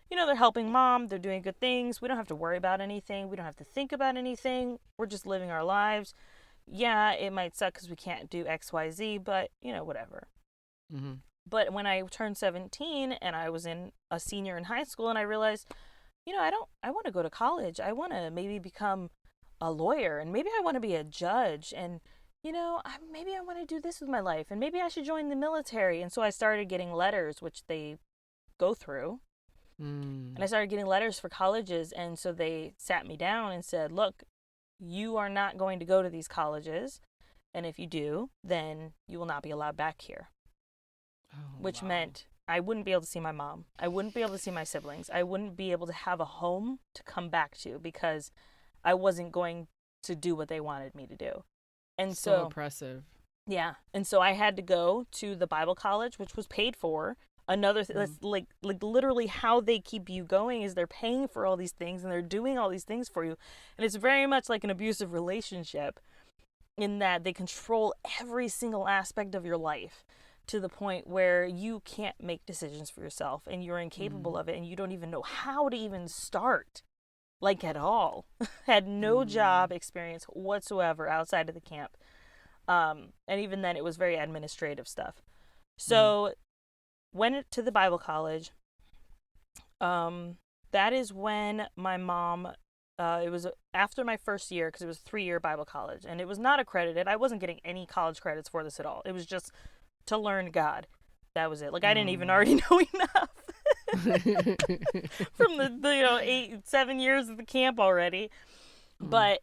they're helping mom. They're doing good things. We don't have to worry about anything. We don't have to think about anything. We're just living our lives. Yeah, it might suck because we can't do X, Y, Z, but, whatever. Mm-hmm. But when I turned 17 and I was a senior in high school and I realized, I want to go to college. I want to maybe become a lawyer, and maybe I want to be a judge, and maybe I want to do this with my life, and maybe I should join the military. And so I started getting letters, which they go through. And I started getting letters for colleges. And so they sat me down and said, look, you are not going to go to these colleges. And if you do, then you will not be allowed back here. Which meant I wouldn't be able to see my mom. I wouldn't be able to see my siblings. I wouldn't be able to have a home to come back to because I wasn't going to do what they wanted me to do. And So oppressive. yeah. And so I had to go to the Bible college, which was paid for. Another that's like literally how they keep you going is they're paying for all these things and they're doing all these things for you. And it's very much like an abusive relationship in that they control every single aspect of your life to the point where you can't make decisions for yourself and you're incapable of it and you don't even know how to even start, like at all. Had no job experience whatsoever outside of the camp. And even then it was very administrative stuff. So went to the Bible college. That is when my mom, it was after my first year, because it was a 3-year Bible college, and it was not accredited. I wasn't getting any college credits for this at all. It was just to learn God. That was it. Like, I didn't even already know enough from the 7 years of the camp already. But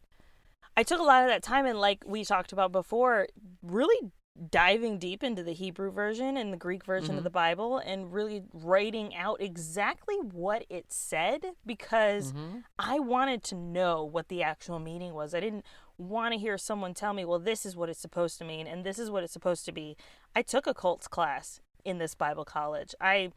I took a lot of that time, and like we talked about before, really diving deep into the Hebrew version and the Greek version of the Bible and really writing out exactly what it said, because I wanted to know what the actual meaning was. I didn't want to hear someone tell me, well, this is what it's supposed to mean and this is what it's supposed to be. I took a cults class in this Bible college. And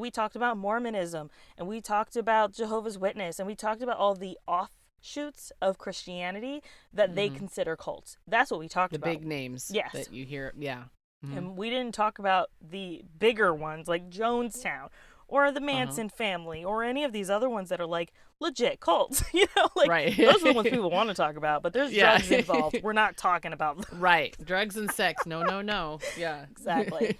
we talked about Mormonism, and we talked about Jehovah's Witness, and we talked about all the offshoots of Christianity that they consider cults. That's what we talked about. The big names that you hear. Yeah. And we didn't talk about the bigger ones like Jonestown or the Manson family or any of these other ones that are like legit cults. Right. Those are the ones people want to talk about, but there's drugs involved. We're not talking about them. Right. Drugs and sex. No. Yeah. Exactly.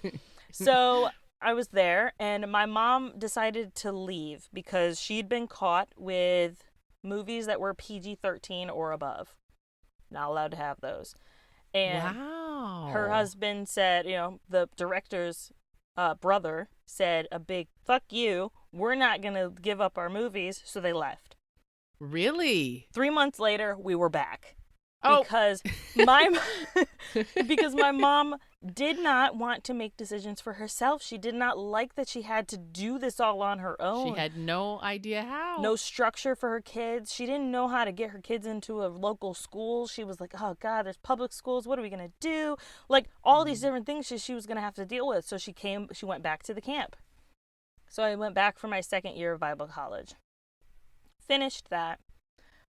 So I was there, and my mom decided to leave because she'd been caught with movies that were PG-13 or above. Not allowed to have those. And her husband said, the director's brother said a big fuck you. We're not going to give up our movies. So they left. Really? 3 months later, we were back. Oh. Because my mom did not want to make decisions for herself. She did not like that she had to do this all on her own. She had no idea how. No structure for her kids. She didn't know how to get her kids into a local school. She was like, oh God, there's public schools. What are we going to do? Like all these different things she was going to have to deal with. So she went back to the camp. So I went back for my 2nd year of Bible college. Finished that.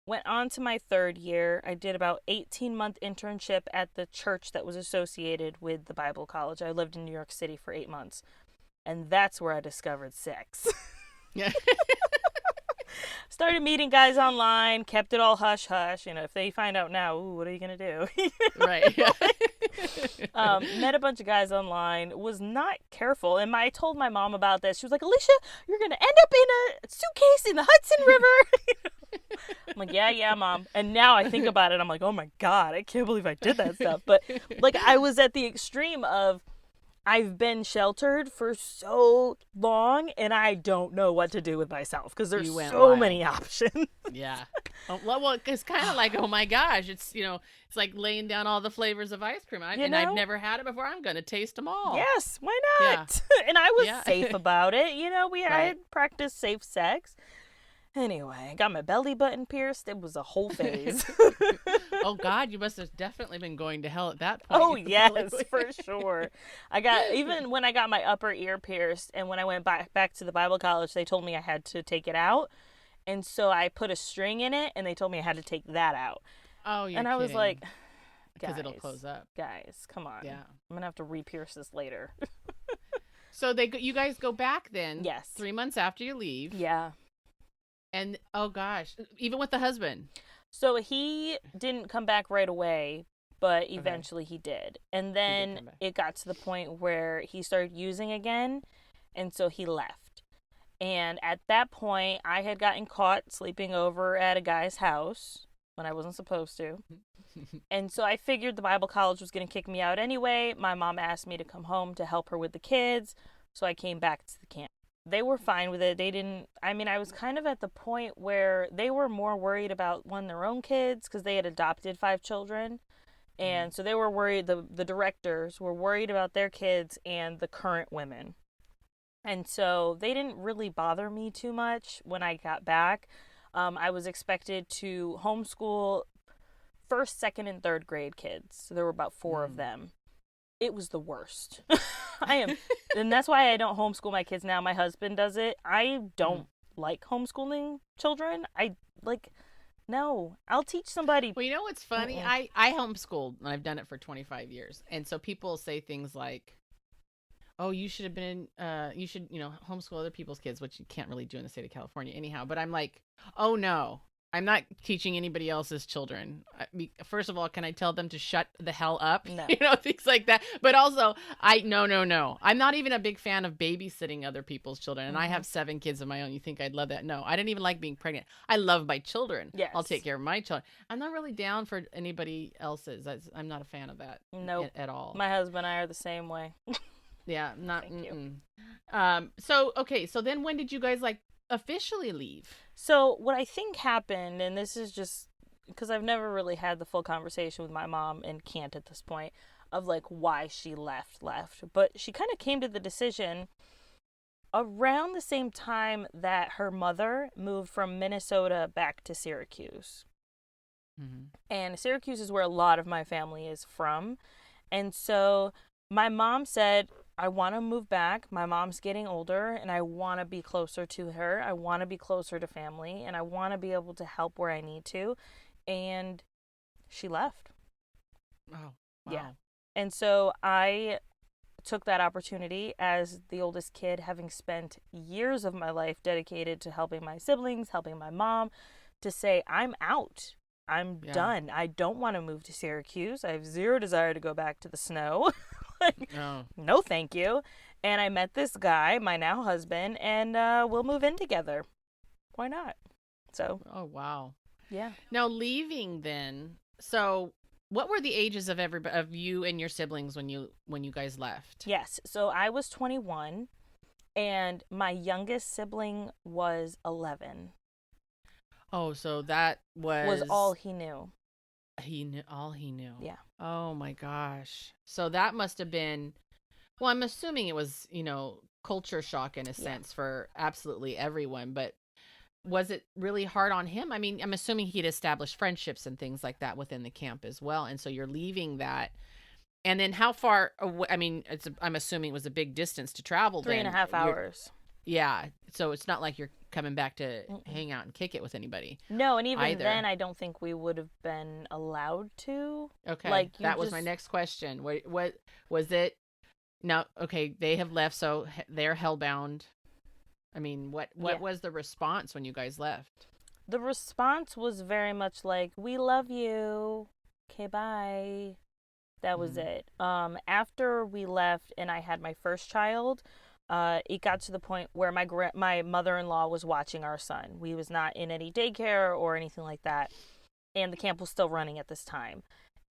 Went on to my 3rd year. I did about 18-month internship at the church that was associated with the Bible college. I lived in New York City for 8 months. And that's where I discovered sex. Yeah. Started meeting guys online, kept it all hush-hush. If they find out now, ooh, what are you going to do? Right. Met a bunch of guys online, was not careful. And I told my mom about this. She was like, Alicia, you're going to end up in a suitcase in the Hudson River. I'm like, yeah, Mom. And now I think about it, I'm like, oh my God, I can't believe I did that stuff. But like, I was at the extreme of, I've been sheltered for so long and I don't know what to do with myself because there's so many options. Yeah. Well, it's kind of like, oh my gosh, it's like laying down all the flavors of ice cream. And I've never had it before. I'm going to taste them all. Yes, why not? Yeah. And I was safe about it. I had practiced safe sex. Anyway, I got my belly button pierced. It was a whole phase. Oh, God, you must have definitely been going to hell at that point. Oh, yes, for sure. Even when I got my upper ear pierced and when I went back to the Bible college, they told me I had to take it out. And so I put a string in it and they told me I had to take that out. Oh, you're And I was like, because it'll close up. Guys, come on. Yeah. I'm going to have to re-pierce this later. So you guys go back then. Yes. 3 months after you leave. Yeah. And, oh gosh, even with the husband. So he didn't come back right away, but eventually he did. And then it got to the point where he started using again, and so he left. And at that point, I had gotten caught sleeping over at a guy's house when I wasn't supposed to. And so I figured the Bible college was going to kick me out anyway. My mom asked me to come home to help her with the kids, so I came back to the camp. They were fine with it. I was kind of at the point where they were more worried about their own kids because they had adopted 5 children. And so they were worried, the directors were worried about their kids and the current women. And so they didn't really bother me too much when I got back. I was expected to homeschool first, second, and third grade kids. So there were about 4 of them. It was the worst. And that's why I don't homeschool my kids now. My husband does it. I don't like homeschooling children. No, I'll teach somebody. Well, you know what's funny? I homeschooled, and I've done it for 25 years. And so people say things like, oh, you should have been, you should, homeschool other people's kids, which you can't really do in the state of California anyhow. But I'm like, oh, no, I'm not teaching anybody else's children. First of all, can I tell them to shut the hell up? No. Things like that. But also, no. I'm not even a big fan of babysitting other people's children. And I have 7 kids of my own. You think I'd love that? No, I didn't even like being pregnant. I love my children. Yes. I'll take care of my children. I'm not really down for anybody else's. I'm not a fan of that. Nope. At all. My husband and I are the same way. Yeah, not. Thank you. So then when did you guys officially leave? So what I think happened, and this is just because I've never really had the full conversation with my mom and can't at this point of why she left, but she kind of came to the decision around the same time that her mother moved from Minnesota back to Syracuse. And Syracuse is where a lot of my family is from. And so my mom said, I want to move back. My mom's getting older and I want to be closer to her. I want to be closer to family and I want to be able to help where I need to. And she left. Oh, wow. Yeah. And so I took that opportunity as the oldest kid, having spent years of my life dedicated to helping my siblings, helping my mom, to say, I'm out. I'm done. I don't want to move to Syracuse. I have zero desire to go back to the snow. No, thank you. And I met this guy, my now husband, and we'll move in together. Why not? So. Oh, wow. Yeah. Now leaving then. So what were the ages of you and your siblings when you guys left? Yes. So I was 21 and my youngest sibling was 11. Oh, so that was all he knew. He knew all he knew. Yeah. Oh my gosh. So that must have been, well, I'm assuming it was, culture shock in a sense for absolutely everyone, but was it really hard on him? I mean, I'm assuming he'd established friendships and things like that within the camp as well. And so you're leaving that. And then how far away? I mean, I'm assuming it was a big distance to travel. 3.5 hours. Yeah. So it's not like you're coming back to hang out and kick it with anybody. No, and even then, I don't think we would have been allowed to. Okay. That was my next question. What was it? No. Okay. They have left, so they're hellbound. I mean, what was the response when you guys left? The response was very much like, we love you. Okay, bye. That was it. After we left and I had my first child, it got to the point where my mother-in-law was watching our son. We was not in any daycare or anything like that. And the camp was still running at this time.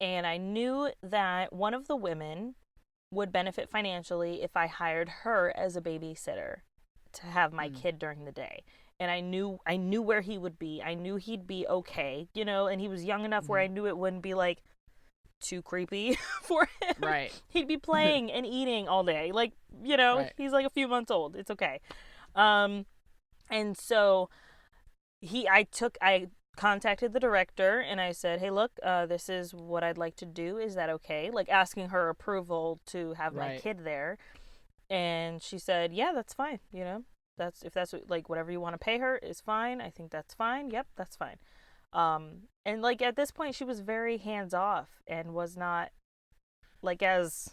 And I knew that one of the women would benefit financially if I hired her as a babysitter to have my kid during the day. And I knew where he would be. I knew he'd be okay, and he was young enough where I knew it wouldn't be too creepy for him. Right. He'd be playing and eating all day. Right. He's a few months old. It's okay. And so I contacted the director and I said, hey, look, this is what I'd like to do. Is that okay? Asking her approval to have my kid there. And she said, yeah, that's fine. If that's whatever you want to pay her is fine. I think that's fine. Yep, that's fine. And at this point she was very hands off and was not as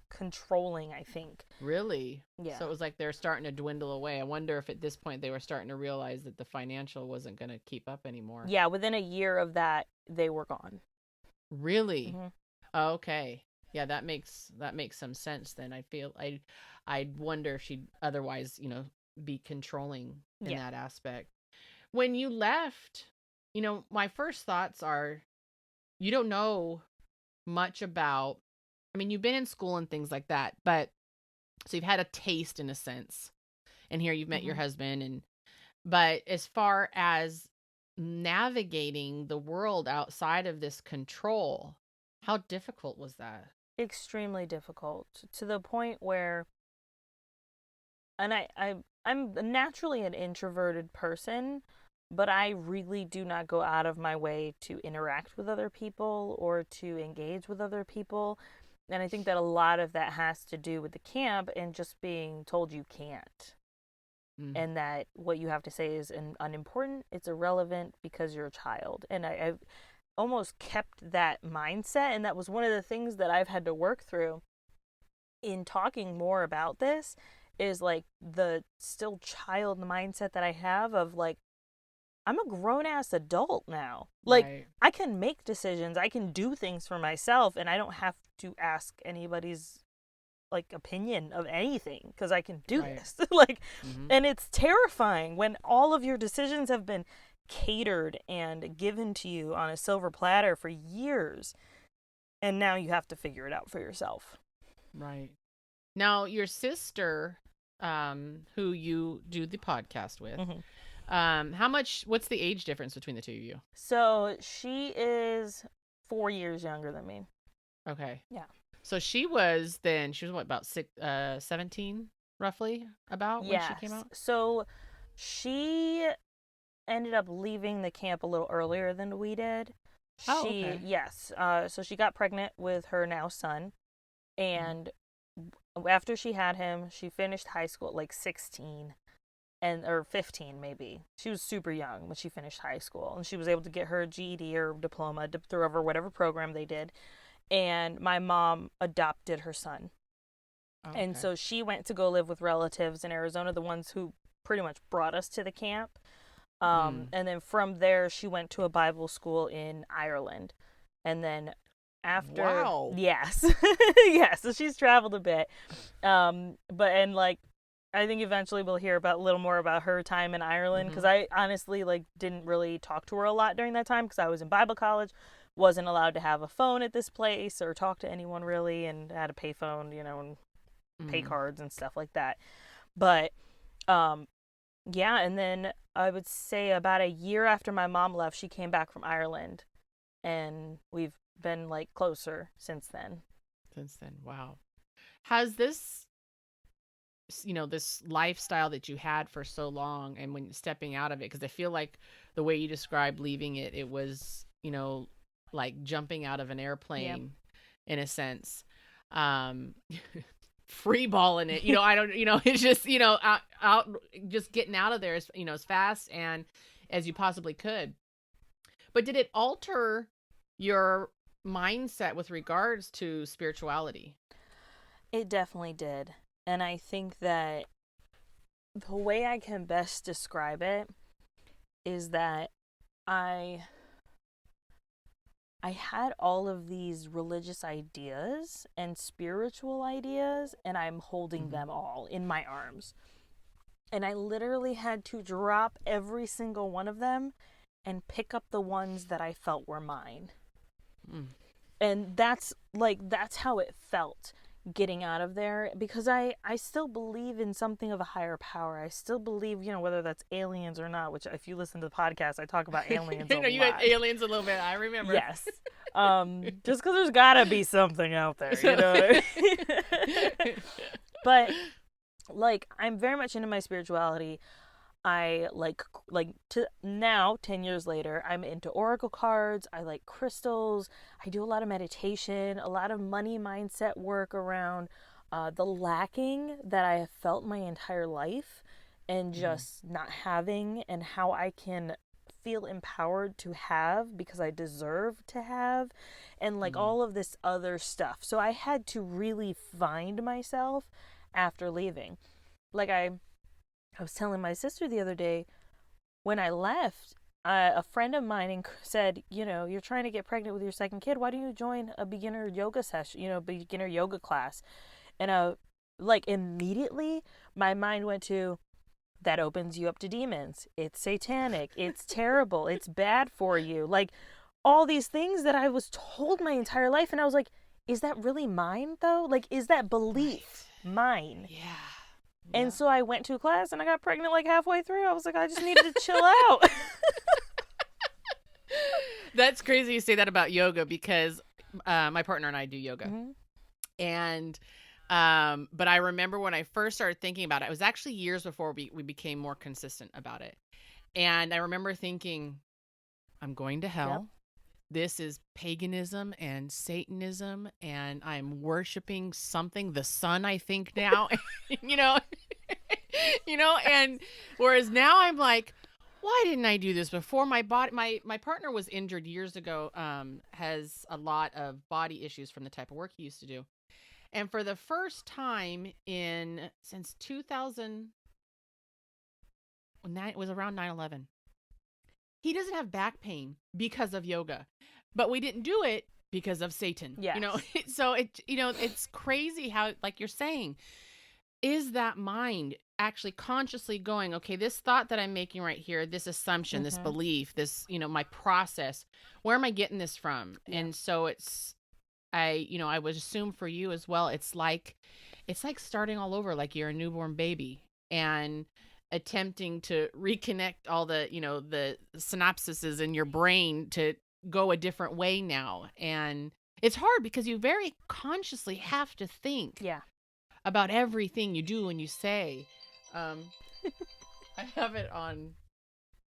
controlling, I think. Really? Yeah. So it was they're starting to dwindle away. I wonder if at this point they were starting to realize that the financial wasn't going to keep up anymore. Yeah, within a year of that they were gone. Really? Oh, okay. Yeah, that makes some sense then. I feel I wonder if she'd otherwise, be controlling in that aspect. When you left, my first thoughts are, you don't know much about, I mean, you've been in school and things like that, but so you've had a taste in a sense, and here you've met your husband, but as far as navigating the world outside of this control, how difficult was that? Extremely difficult, to the point where, and I'm naturally an introverted person, but I really do not go out of my way to interact with other people or to engage with other people. And I think that a lot of that has to do with the camp and just being told you can't. And that what you have to say is unimportant, it's irrelevant because you're a child. And I've almost kept that mindset. And that was one of the things that I've had to work through in talking more about this, is like the still child mindset that I have of like, I'm a grown ass adult now. Like, right. I can make decisions, I can do things for myself, and I don't have to ask anybody's like opinion of anything because I can do Right. this. Like, and it's terrifying when all of your decisions have been catered and given to you on a silver platter for years, and now you have to figure it out for yourself. Right. Now, your sister, who you do the podcast with, what's the age difference between the two of you? So she is 4 years younger than me. Okay. Yeah. So she was what, about 17 roughly, about when she came out? So she ended up leaving the camp a little earlier than we did. Oh, okay. Yes. So she got pregnant with her now son, and after she had him, she finished high school at like 16 or 15 maybe. She was super young when she finished high school, and she was able to get her GED or diploma through whatever program they did. And my mom adopted her son. Okay. And so she went to go live with relatives in Arizona, the ones who pretty much brought us to the camp. And then from there, she went to a Bible school in Ireland. And then after... Wow. Yes. Yeah, so she's traveled a bit. I think eventually we'll hear a little more about her time in Ireland, because I honestly didn't really talk to her a lot during that time because I was in Bible college, wasn't allowed to have a phone at this place or talk to anyone really, and had a pay phone, and pay cards and stuff like that. But yeah, and then I would say about a year after my mom left, she came back from Ireland, and we've been closer since then. Wow. Has this this lifestyle that you had for so long, and when stepping out of it, because I feel like the way you described leaving it, it was like jumping out of an airplane, in a sense, free balling it, I don't, it's just, out just getting out of there as, as fast and as you possibly could. But did it alter your mindset with regards to spirituality? It definitely did. And I think that the way I can best describe it is that I had all of these religious ideas and spiritual ideas, and I'm holding them all in my arms. And I literally had to drop every single one of them and pick up the ones that I felt were mine. And that's how it felt getting out of there, because I still believe in something of a higher power. I still believe, whether that's aliens or not, which if you listen to the podcast, I talk about aliens a lot. You had aliens a little bit, I remember. Yes. Just because there's gotta be something out there, what I mean? But I'm very much into my spirituality. I to now, 10 years later, I'm into oracle cards. I like crystals. I do a lot of meditation, a lot of money mindset work around the lacking that I have felt my entire life, and just not having, and how I can feel empowered to have because I deserve to have, and all of this other stuff. So I had to really find myself after leaving. I was telling my sister the other day, when I left, a friend of mine said, you're trying to get pregnant with your second kid. Why don't you join a beginner yoga session, beginner yoga class? And immediately my mind went to, that opens you up to demons. It's satanic. It's terrible. It's bad for you. All these things that I was told my entire life. And I was like, is that really mine though? Is that belief mine? Yeah. And so I went to a class and I got pregnant halfway through. I was like, I just needed to chill out. That's crazy you say that about yoga, because my partner and I do yoga. And but I remember when I first started thinking about it, it was actually years before we became more consistent about it. And I remember thinking, I'm going to hell. Yep. This is paganism and Satanism, and I'm worshiping something, the sun, I think now, you know, and whereas now I'm like, why didn't I do this before? My body, my partner was injured years ago, has a lot of body issues from the type of work he used to do. And for the first time since 2000, it was around 9/11. He doesn't have back pain because of yoga, but we didn't do it because of Satan. Yes. So it's crazy how, like you're saying, is that mind actually consciously going, okay, this thought that I'm making right here, this assumption, this belief, this, my process, where am I getting this from? Yeah. And so I would assume for you as well, it's like starting all over, like you're a newborn baby and attempting to reconnect all the, the synapses in your brain to go a different way now. And it's hard because you very consciously have to think about everything you do and you say. I have it on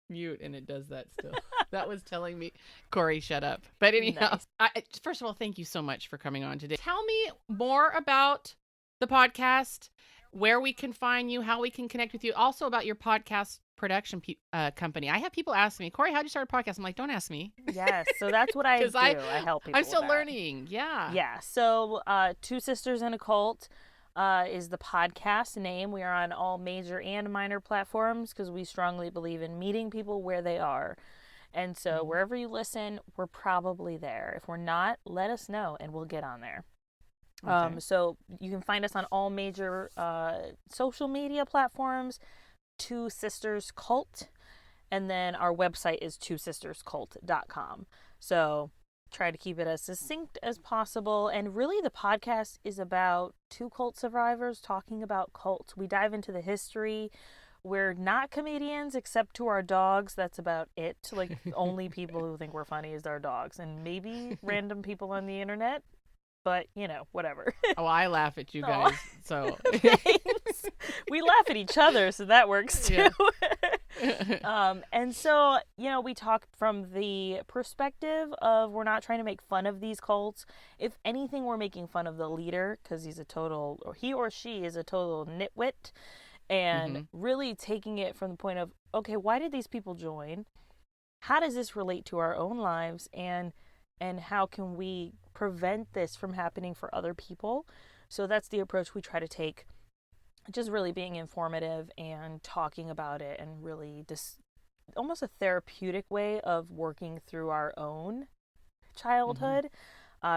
mute and it does that still. That was telling me, Corey, shut up. But anyhow, nice. First of all, thank you so much for coming on today. Tell me more about the podcast, where we can find you, how we can connect with you, also about your podcast production company. I have people ask me, Corey, how'd you start a podcast? I'm like, don't ask me. Yes, so that's what I do. I help people. I'm still learning. Yeah. Yeah. So Two Sisters in a Cult is the podcast name. We are on all major and minor platforms because we strongly believe in meeting people where they are. And so wherever you listen, we're probably there. If we're not, let us know and we'll get on there. Okay. So you can find us on all major social media platforms, Two Sisters Cult, and then our website is twosisterscult.com. So try to keep it as succinct as possible. And really the podcast is about two cult survivors talking about cults. We dive into the history. We're not comedians except to our dogs. That's about it. Like, only people who think we're funny is our dogs and maybe random people on the internet. But, whatever. Oh, I laugh at you guys. So thanks. We laugh at each other, so that works too. Yeah. And so, we talk from the perspective of we're not trying to make fun of these cults. If anything, we're making fun of the leader because he or she is a total nitwit. And really taking it from the point of, okay, why did these people join? How does this relate to our own lives? And how can we prevent this from happening for other people? So that's the approach we try to take, just really being informative and talking about it, and really just almost a therapeutic way of working through our own childhood.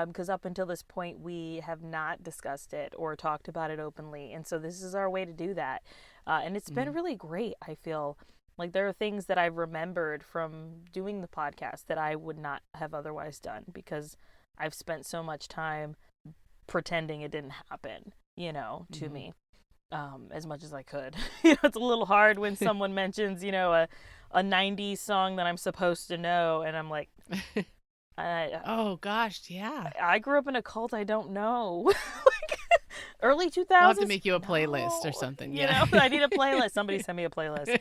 Because up until this point, we have not discussed it or talked about it openly. And so this is our way to do that. And it's been really great. I feel like there are things that I've remembered from doing the podcast that I would not have otherwise done because I've spent so much time pretending it didn't happen, to me, as much as I could. It's a little hard when someone mentions, a 90s song that I'm supposed to know. And I'm like, oh gosh, yeah. I grew up in a cult I don't know. Early 2000s. I'll have to make you a playlist or something. Yeah. I need a playlist. Somebody send me a playlist.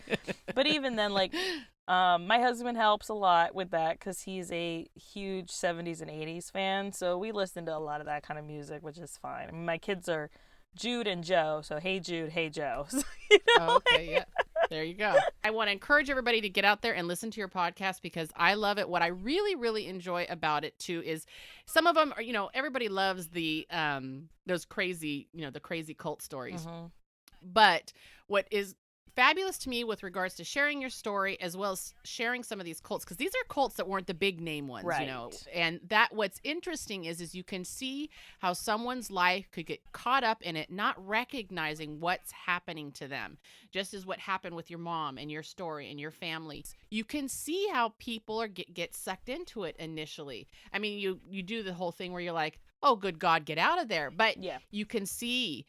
But even then, my husband helps a lot with that because he's a huge 70s and 80s fan. So we listen to a lot of that kind of music, which is fine. I mean, my kids are Jude and Joe. So hey, Jude, hey, Joe. So, Okay, yeah. There you go. I want to encourage everybody to get out there and listen to your podcast because I love it. What I really, really enjoy about it too is some of them are, everybody loves the those crazy, the crazy cult stories. But what is fabulous to me with regards to sharing your story as well as sharing some of these cults, because these are cults that weren't the big name ones, right. And that what's interesting is you can see how someone's life could get caught up in it, not recognizing what's happening to them, just as what happened with your mom and your story and your family. You can see how people get sucked into it initially. I mean, you do the whole thing where you're like, oh, good God, get out of there. But Yeah. you can see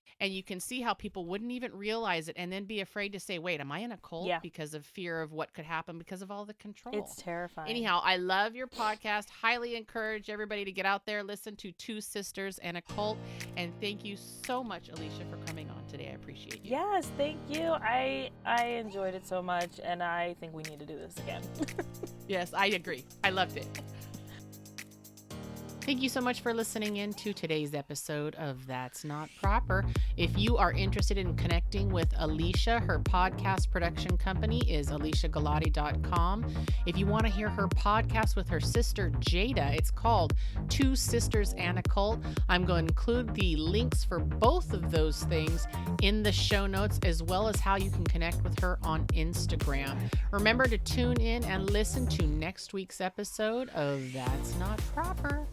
how people wouldn't even realize it and then be afraid to say, wait, am I in a cult? Yeah. Because of fear of what could happen because of all the control. It's terrifying. Anyhow, I love your podcast. Highly encourage everybody to get out there, listen to Two Sisters and a Cult. And thank you so much, Alesia, for coming on today. I appreciate you. Yes, thank you. I enjoyed it so much, and I think we need to do this again. Yes, I agree. I loved it. Thank you so much for listening in to today's episode of That's Not Proper. If you are interested in connecting with Alesia, her podcast production company is alesiagalati.com. If you want to hear her podcast with her sister Jada, it's called Two Sisters and a Cult. I'm going to include the links for both of those things in the show notes, as well as how you can connect with her on Instagram. Remember to tune in and listen to next week's episode of That's Not Proper.